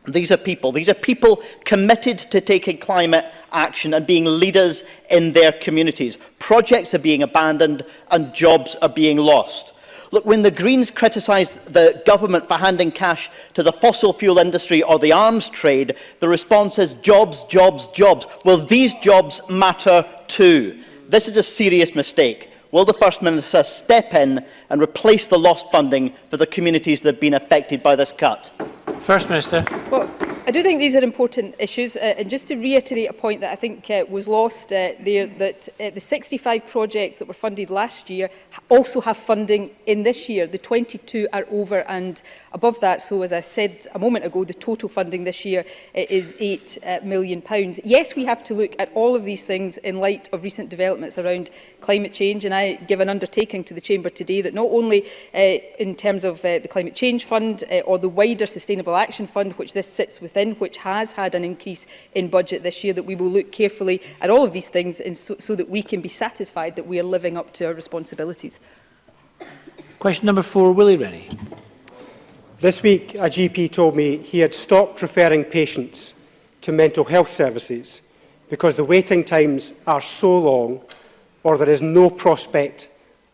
These are people. These are people committed to taking climate action and being leaders in their communities. Projects are being abandoned and jobs are being lost. Look, when the Greens criticise the government for handing cash to the fossil fuel industry or the arms trade, the response is jobs, jobs, jobs. Well, these jobs matter too. This is a serious mistake. Will the First Minister step in and replace the lost funding for the communities that have been affected by this cut? First Minister. Well, I do think these are important issues, and just to reiterate a point that I think was lost there, that the 65 projects that were funded last year also have funding in this year. The 22 are over and above that. So, as I said a moment ago, the total funding this year is £8 million. Yes, we have to look at all of these things in light of recent developments around climate change, and I give an undertaking to the Chamber today that not only in terms of the Climate Change Fund or the wider Sustainable Action Fund, which this sits within, which has had an increase in budget this year, that we will look carefully at all of these things and so that we can be satisfied that we are living up to our responsibilities. Question number 4, Willie Rennie. This week, a GP told me he had stopped referring patients to mental health services because the waiting times are so long or there is no prospect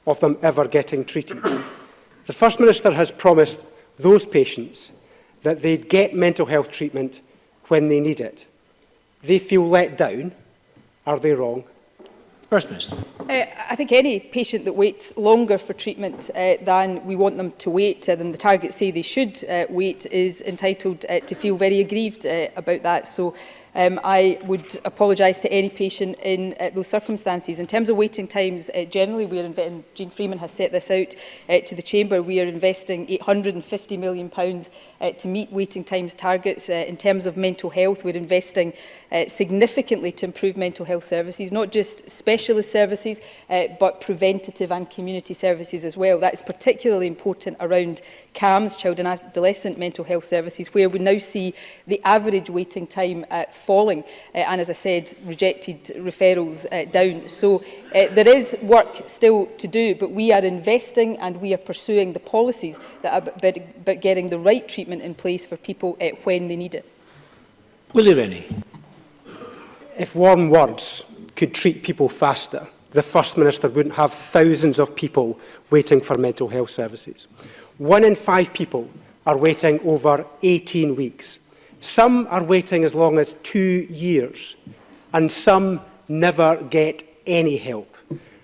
of them ever getting treated. The First Minister has promised those patients that they'd get mental health treatment when they need it. They feel let down. Are they wrong? First Minister. I think any patient that waits longer for treatment than we want them to wait, than the targets say they should wait, is entitled to feel very aggrieved about that. So I would apologise to any patient in those circumstances. In terms of waiting times, generally, we are and Jean Freeman has set this out to the Chamber, we are investing £850 million to meet waiting times targets. In terms of mental health, we're investing significantly to improve mental health services, not just specialist services, but preventative and community services as well. That is particularly important around CAMS, child and adolescent mental health services, where we now see the average waiting time falling, and as I said, rejected referrals down. So there is work still to do, but we are investing and we are pursuing the policies that are about getting the right treatment in place for people when they need it. Willie Rennie. If warm words could treat people faster, the First Minister wouldn't have thousands of people waiting for mental health services. 1 in 5 people are waiting over 18 weeks. Some are waiting as long as 2 years, and some never get any help.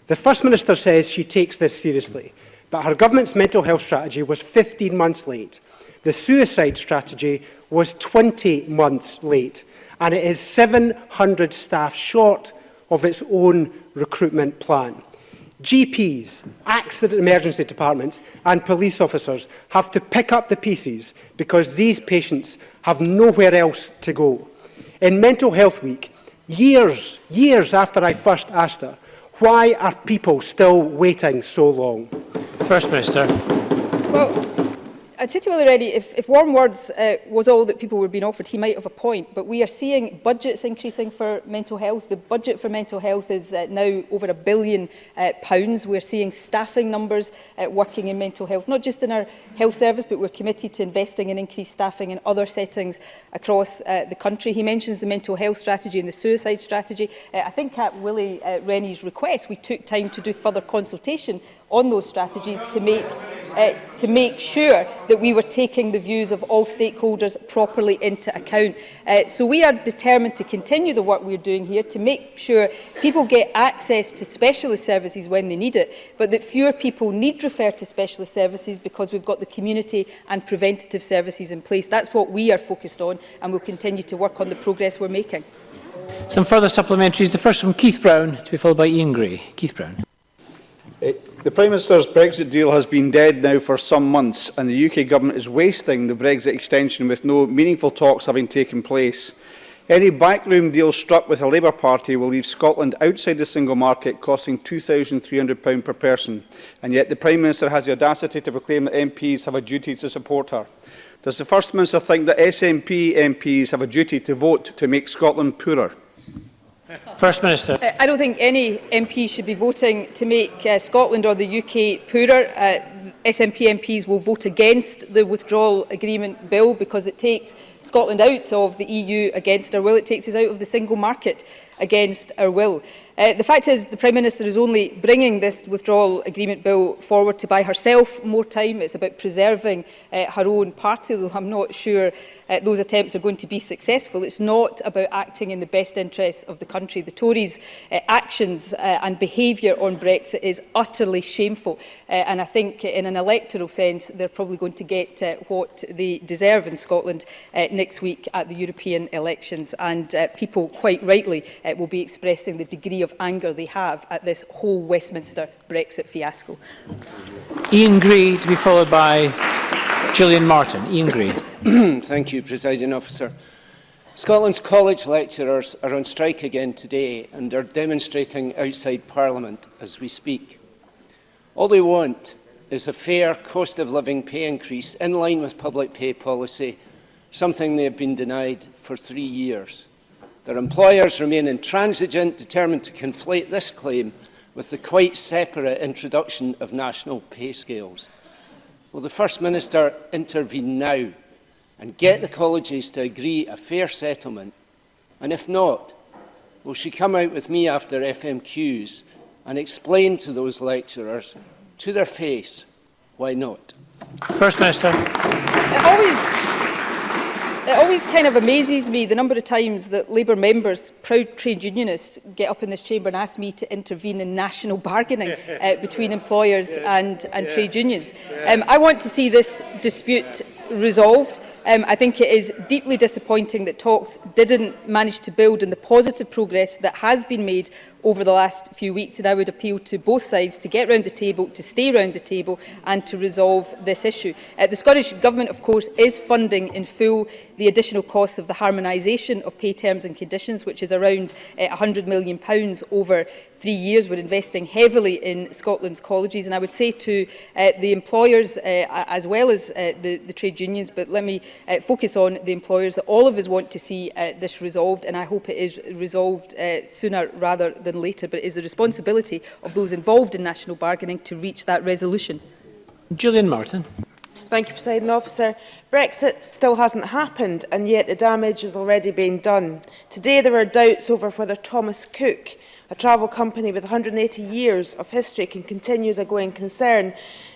The First Minister says she takes this seriously, but her government's mental health strategy was 15 months late. The suicide strategy was 20 months late, and it is 700 staff short of its own recruitment plan. GPs, accident emergency departments and police officers have to pick up the pieces because these patients have nowhere else to go. In Mental Health Week, years after I first asked her, why are people still waiting so long? First Minister. Well, I'd say to Willie Rennie, if warm words was all that people were being offered, he might have a point. But we are seeing budgets increasing for mental health. The budget for mental health is now over £1 billion. We're seeing staffing numbers working in mental health, not just in our health service, but we're committed to investing in increased staffing in other settings across the country. He mentions the mental health strategy and the suicide strategy. I think at Willie Rennie's request, we took time to do further consultation on those strategies to make sure that we were taking the views of all stakeholders properly into account. So we are determined to continue the work we're doing here to make sure people get access to specialist services when they need it, but that fewer people need refer to specialist services because we've got the community and preventative services in place. That's what we are focused on, and we'll continue to work on the progress we're making. Some further supplementaries. The first from Keith Brown, to be followed by Ian Gray. Keith Brown. The Prime Minister's Brexit deal has been dead now for some months, and the UK Government is wasting the Brexit extension with no meaningful talks having taken place. Any backroom deal struck with a Labour Party will leave Scotland outside the single market, costing £2,300 per person, and yet the Prime Minister has the audacity to proclaim that MPs have a duty to support her. Does the First Minister think that SNP MPs have a duty to vote to make Scotland poorer? First Minister. I don't think any MP should be voting to make Scotland or the UK poorer. SNP MPs will vote against the withdrawal agreement bill because it takes Scotland out of the EU against our will. It takes us out of the single market against our will. The fact is, the Prime Minister is only bringing this withdrawal agreement bill forward to buy herself more time. It's about preserving her own party, though I'm not sure those attempts are going to be successful. It's not about acting in the best interests of the country. The Tories' actions and behaviour on Brexit is utterly shameful, and I think in an electoral sense they're probably going to get what they deserve in Scotland next week at the European elections, and people quite rightly will be expressing the degree of anger they have at this whole Westminster Brexit fiasco. Ian Gray, to be followed by Gillian Martin. Ian Gray. Thank you, Presiding Officer. Scotland's college lecturers are on strike again today and are demonstrating outside Parliament as we speak. All they want is a fair cost of living pay increase in line with public pay policy, something they have been denied for 3 years. Their employers remain intransigent, determined to conflate this claim with the quite separate introduction of national pay scales. Will the First Minister intervene now and get the colleges to agree a fair settlement? And if not, will she come out with me after FMQs and explain to those lecturers, to their face, why not? First Minister. It always kind of amazes me the number of times that Labour members, proud trade unionists, get up in this chamber and ask me to intervene in national bargaining between employers and trade unions. I want to see this dispute resolved. I think it is deeply disappointing that talks didn't manage to build on the positive progress that has been made over the last few weeks, and I would appeal to both sides to get round the table, to stay round the table and to resolve this issue. The Scottish Government, of course, is funding in full the additional costs of the harmonisation of pay terms and conditions, which is around £100 million over 3 years. We're investing heavily in Scotland's colleges, and I would say to the employers as well as the trade unions, but let me focus on the employers, that all of us want to see this resolved, and I hope it is resolved sooner rather than later, but it is the responsibility of those involved in national bargaining to reach that resolution. Gillian Martin. Thank you, Presiding Officer. Brexit still hasn't happened, and yet the damage has already been done. Today there are doubts over whether Thomas Cook, a travel company with 180 years of history, can continue as a going concern.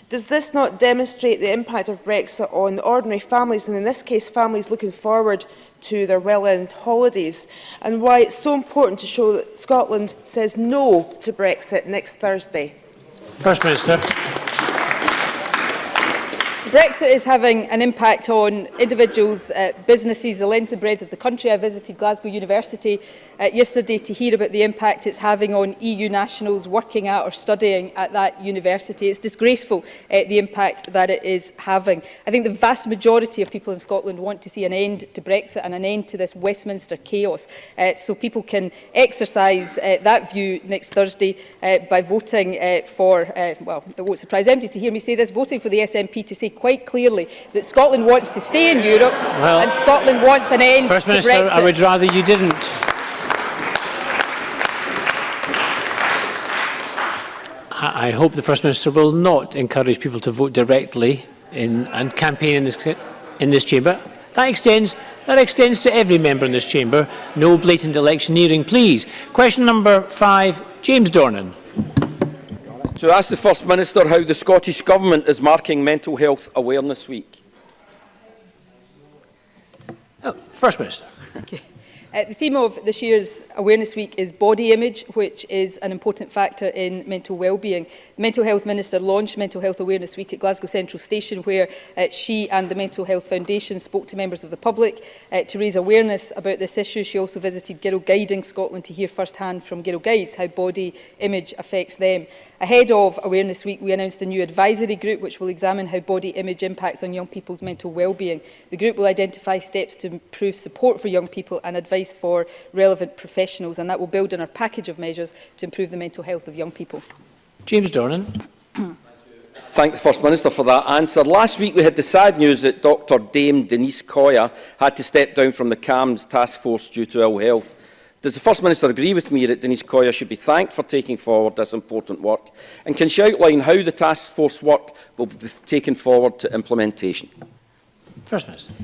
Does this not demonstrate the impact of Brexit on ordinary families, and in this case families looking forward to their well-earned holidays, and why it's so important to show that Scotland says no to Brexit next Thursday? First Minister. Brexit is having an impact on individuals, businesses, the length and breadth of the country. I visited Glasgow University yesterday to hear about the impact it's having on EU nationals working at or studying at that university. It's disgraceful, the impact that it is having. I think the vast majority of people in Scotland want to see an end to Brexit and an end to this Westminster chaos, so people can exercise that view next Thursday by voting for, well, it won't surprise anybody to hear me say this, voting for the SNP to say quite clearly that Scotland wants to stay in Europe, and Scotland wants an end First to Minister, Brexit. I would rather you didn't. I hope the First Minister will not encourage people to vote directly and campaign in this chamber. That extends to every member in this chamber. No blatant electioneering, please. Question number 5, James Dornan. To ask the First Minister how the Scottish Government is marking Mental Health Awareness Week. First Minister. The theme of this year's Awareness Week is body image, which is an important factor in mental well-being. The Mental Health Minister launched Mental Health Awareness Week at Glasgow Central Station, where she and the Mental Health Foundation spoke to members of the public to raise awareness about this issue. She also visited Girl Guiding Scotland to hear first-hand from Girl Guides how body image affects them. Ahead of Awareness Week, we announced a new advisory group which will examine how body image impacts on young people's mental well-being. The group will identify steps to improve support for young people and advice for relevant professionals, and that will build on our package of measures to improve the mental health of young people. James Dornan. Thank the First Minister for that answer. Last week we had the sad news that Dr Dame Denise Coya had to step down from the CAMS task force due to ill health. Does the First Minister agree with me that Denise Coya should be thanked for taking forward this important work? And can she outline how the task force work will be taken forward to implementation? First Minister.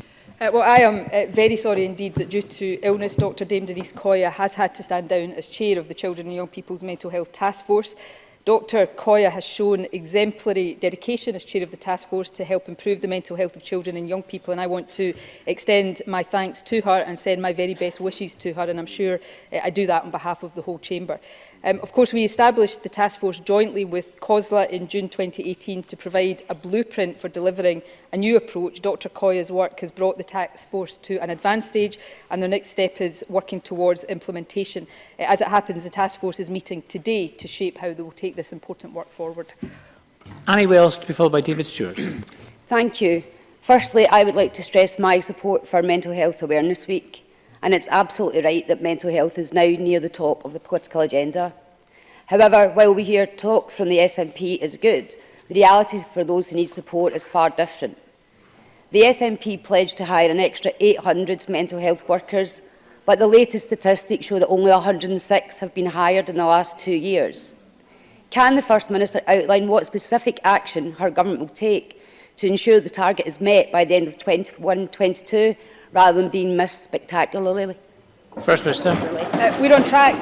Well, I am very sorry indeed that due to illness, Dr Dame Denise Coya has had to stand down as chair of the Children and Young People's Mental Health Task Force. Dr Coya has shown exemplary dedication as chair of the task force to help improve the mental health of children and young people, and I want to extend my thanks to her and send my very best wishes to her, and I'm sure I do that on behalf of the whole chamber. Of course, we established the task force jointly with COSLA in June 2018 to provide a blueprint for delivering a new approach. Dr Coya's work has brought the task force to an advanced stage, and the next step is working towards implementation. As it happens, the task force is meeting today to shape how they will take this important work forward. Annie Wells, to be followed by David Stewart. Thank you. Firstly, I would like to stress my support for Mental Health Awareness Week. And it's absolutely right that mental health is now near the top of the political agenda. However, while we hear talk from the SNP is good, the reality for those who need support is far different. The SNP pledged to hire an extra 800 mental health workers, but the latest statistics show that only 106 have been hired in the last 2 years. Can the First Minister outline what specific action her government will take to ensure the target is met by the end of 21-22, rather than being missed spectacularly? First Minister. We're on track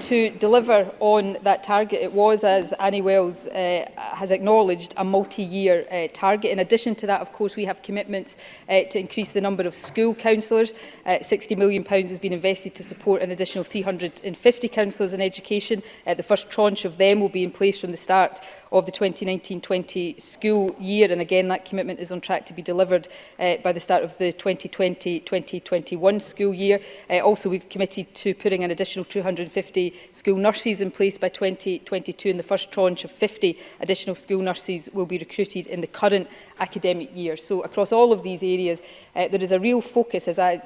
to deliver on that target. It was, as Annie Wells has acknowledged, a multi-year target. In addition to that, of course, we have commitments to increase the number of school counsellors. £60 million has been invested to support an additional 350 counsellors in education. The first tranche of them will be in place from the start of the 2019-20 school year. And again, that commitment is on track to be delivered by the start of the 2020-2021 school year. Also, we've committed to putting an additional 250 school nurses in place by 2022, and the first tranche of 50 additional school nurses will be recruited in the current academic year. So across all of these areas, there is a real focus, as I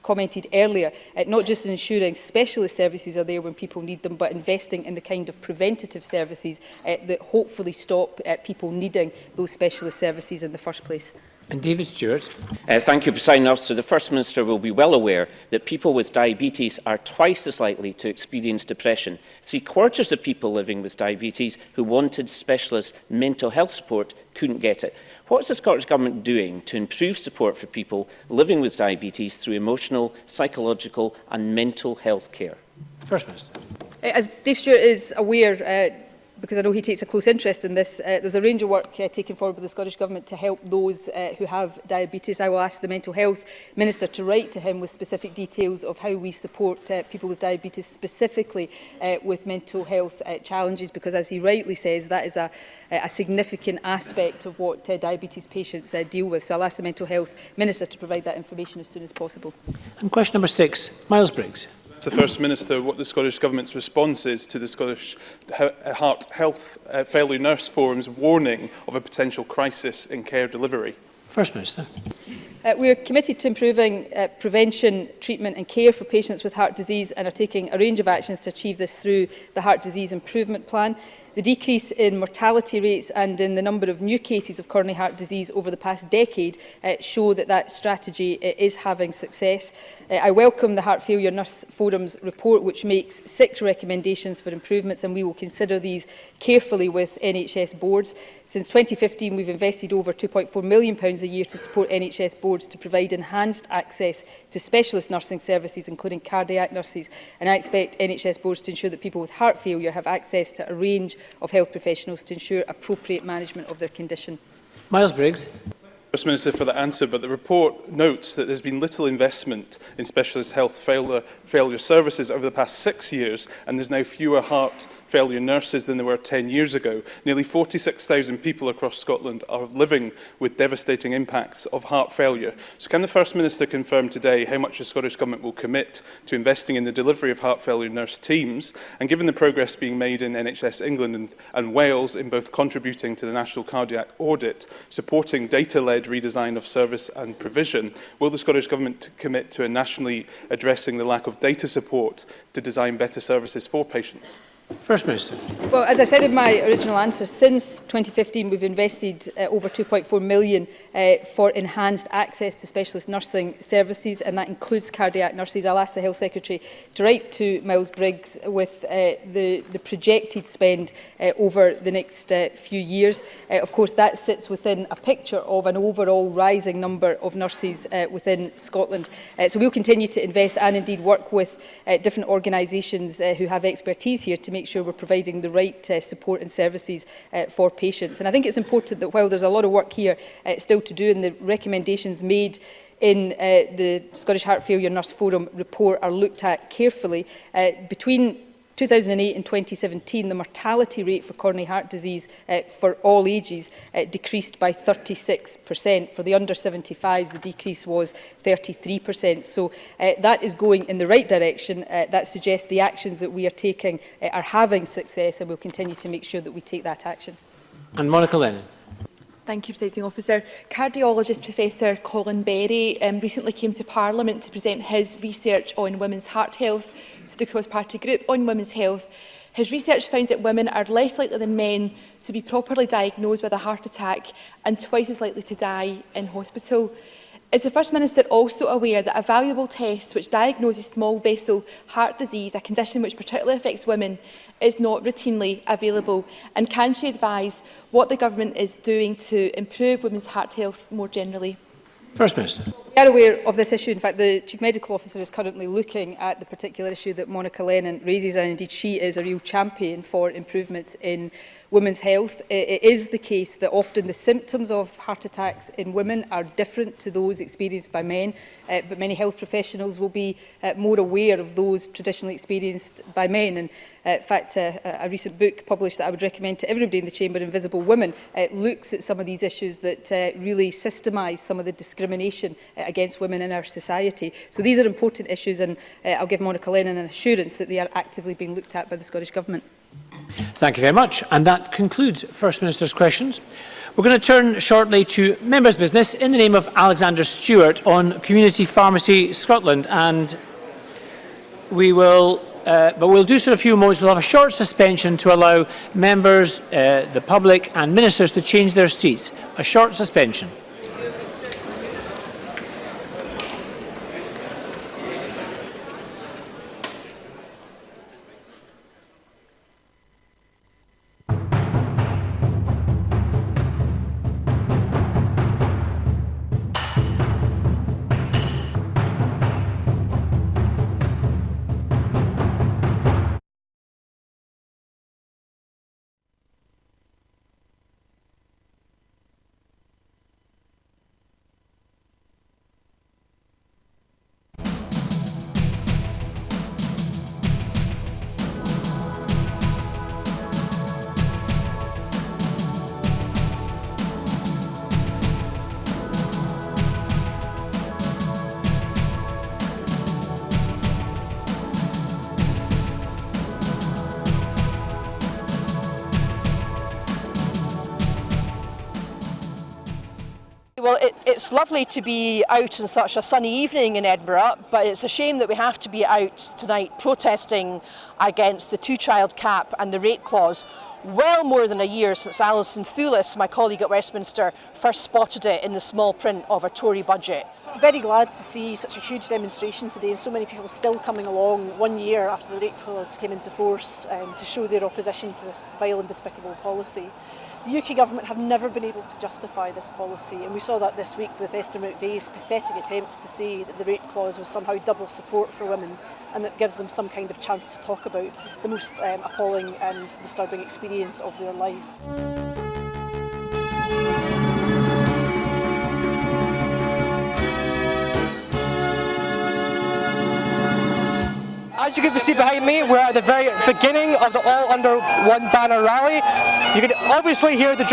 commented earlier, not just in ensuring specialist services are there when people need them, but investing in the kind of preventative services that hopefully stop people needing those specialist services in the first place. And David Stewart. Thank you, Presiding Officer. The First Minister will be well aware that people with diabetes are twice as likely to experience depression. 3/4 of people living with diabetes who wanted specialist mental health support couldn't get it. What is the Scottish Government doing to improve support for people living with diabetes through emotional, psychological and mental health care? First Minister. As Dave Stewart is aware, because I know he takes a close interest in this, there's a range of work taken forward by the Scottish Government to help those who have diabetes. I will ask the Mental Health Minister to write to him with specific details of how we support people with diabetes, specifically with mental health challenges, because as he rightly says, that is a significant aspect of what diabetes patients deal with. So I'll ask the Mental Health Minister to provide that information as soon as possible. And question number 6, Miles Briggs. To the First Minister, what the Scottish Government's response is to the Scottish Heart Health Failure Nurse Forum's warning of a potential crisis in care delivery. First Minister. We are committed to improving prevention, treatment and care for patients with heart disease and are taking a range of actions to achieve this through the Heart Disease Improvement Plan. The decrease in mortality rates and in the number of new cases of coronary heart disease over the past decade show that that strategy is having success. I welcome the Heart Failure Nurse Forum's report, which makes 6 recommendations for improvements, and we will consider these carefully with NHS boards. Since 2015, we've invested over £2.4 million a year to support NHS boards to provide enhanced access to specialist nursing services, including cardiac nurses. And I expect NHS boards to ensure that people with heart failure have access to a range of health professionals to ensure appropriate management of their condition. Miles Briggs. First Minister for the answer, but the report notes that there's been little investment in specialist health failure services over the past 6 years, and there's now fewer heart failure nurses than there were 10 years ago. Nearly 46,000 people across Scotland are living with devastating impacts of heart failure. So can the First Minister confirm today how much the Scottish Government will commit to investing in the delivery of heart failure nurse teams, and given the progress being made in NHS England and Wales in both contributing to the National Cardiac Audit, supporting data-led redesign of service and provision, will the Scottish Government commit to nationally addressing the lack of data support to design better services for patients? First Minister. Well, as I said in my original answer, since 2015 we've invested over £2.4 million for enhanced access to specialist nursing services, and that includes cardiac nurses. I'll ask the Health Secretary to write to Miles Briggs with the projected spend over the next few years. Of course, that sits within a picture of an overall rising number of nurses within Scotland. So we'll continue to invest and indeed work with different organisations who have expertise here to make sure we're providing the right support and services for patients. And I think it's important that while there's a lot of work here still to do, and the recommendations made in the Scottish Heart Failure Nurse Forum report are looked at carefully, between 2008 and 2017, the mortality rate for coronary heart disease for all ages decreased by 36%. For the under 75s, the decrease was 33%. So that is going in the right direction. That suggests the actions that we are taking are having success, and we'll continue to make sure that we take that action. And Monica Lennon. Thank you, Presiding Officer. Cardiologist Professor Colin Berry recently came to Parliament to present his research on women's heart health to the cross-party group on women's health. His research finds that women are less likely than men to be properly diagnosed with a heart attack and twice as likely to die in hospital. Is the First Minister also aware that a valuable test which diagnoses small vessel heart disease, a condition which particularly affects women, is not routinely available? And can she advise what the government is doing to improve women's heart health more generally? First Minister. We are aware of this issue. In fact, the Chief Medical Officer is currently looking at the particular issue that Monica Lennon raises, and indeed she is a real champion for improvements in women's health. It is the case that often the symptoms of heart attacks in women are different to those experienced by men, but many health professionals will be more aware of those traditionally experienced by men. And in fact, a recent book published that I would recommend to everybody in the Chamber, Invisible Women, looks at some of these issues that really systemise some of the discrimination against women in our society. So these are important issues, and I'll give Monica Lennon an assurance that they are actively being looked at by the Scottish Government. Thank you very much. And that concludes First Minister's questions. We're going to turn shortly to members' business in the name of Alexander Stewart on Community Pharmacy Scotland. And we will, but we'll do so in a few moments. We'll have a short suspension to allow members, the public and ministers to change their seats. A short suspension. Well, it's lovely to be out on such a sunny evening in Edinburgh, but it's a shame that we have to be out tonight protesting against the two-child cap and the rate clause. Well more than a year since Alison Thulis, my colleague at Westminster, first spotted it in the small print of a Tory budget. Very glad to see such a huge demonstration today and so many people still coming along 1 year after the rate clause came into force to show their opposition to this vile and despicable policy. The UK government have never been able to justify this policy, and we saw that this week with Esther McVeigh's pathetic attempts to say that the rate clause was somehow double support for women and that gives them some kind of chance to talk about the most appalling and disturbing experience of their life. As you can see behind me, we're at the very beginning of the All Under One Banner rally. You can obviously hear the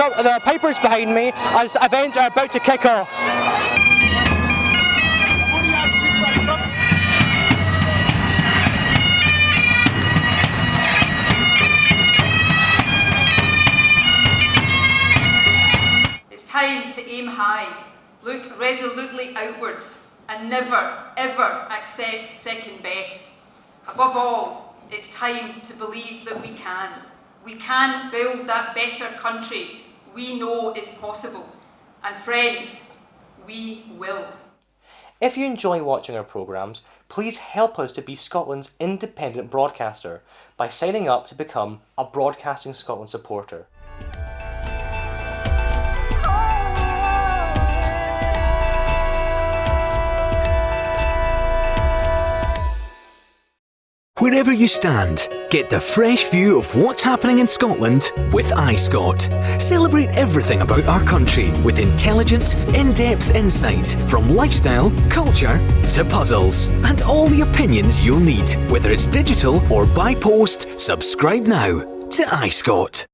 pipers behind me as events are about to kick off. It's time to aim high, look resolutely outwards, and never, ever accept second best. Above all, It's time to believe that we can. We can build that better country we know is possible. And friends, we will. If you enjoy watching our programmes, please help us to be Scotland's independent broadcaster by signing up to become a Broadcasting Scotland supporter. Wherever you stand, get the fresh view of what's happening in Scotland with iScot. Celebrate everything about our country with intelligent, in-depth insight from lifestyle, culture to puzzles, and all the opinions you'll need. Whether it's digital or by post, subscribe now to iScot.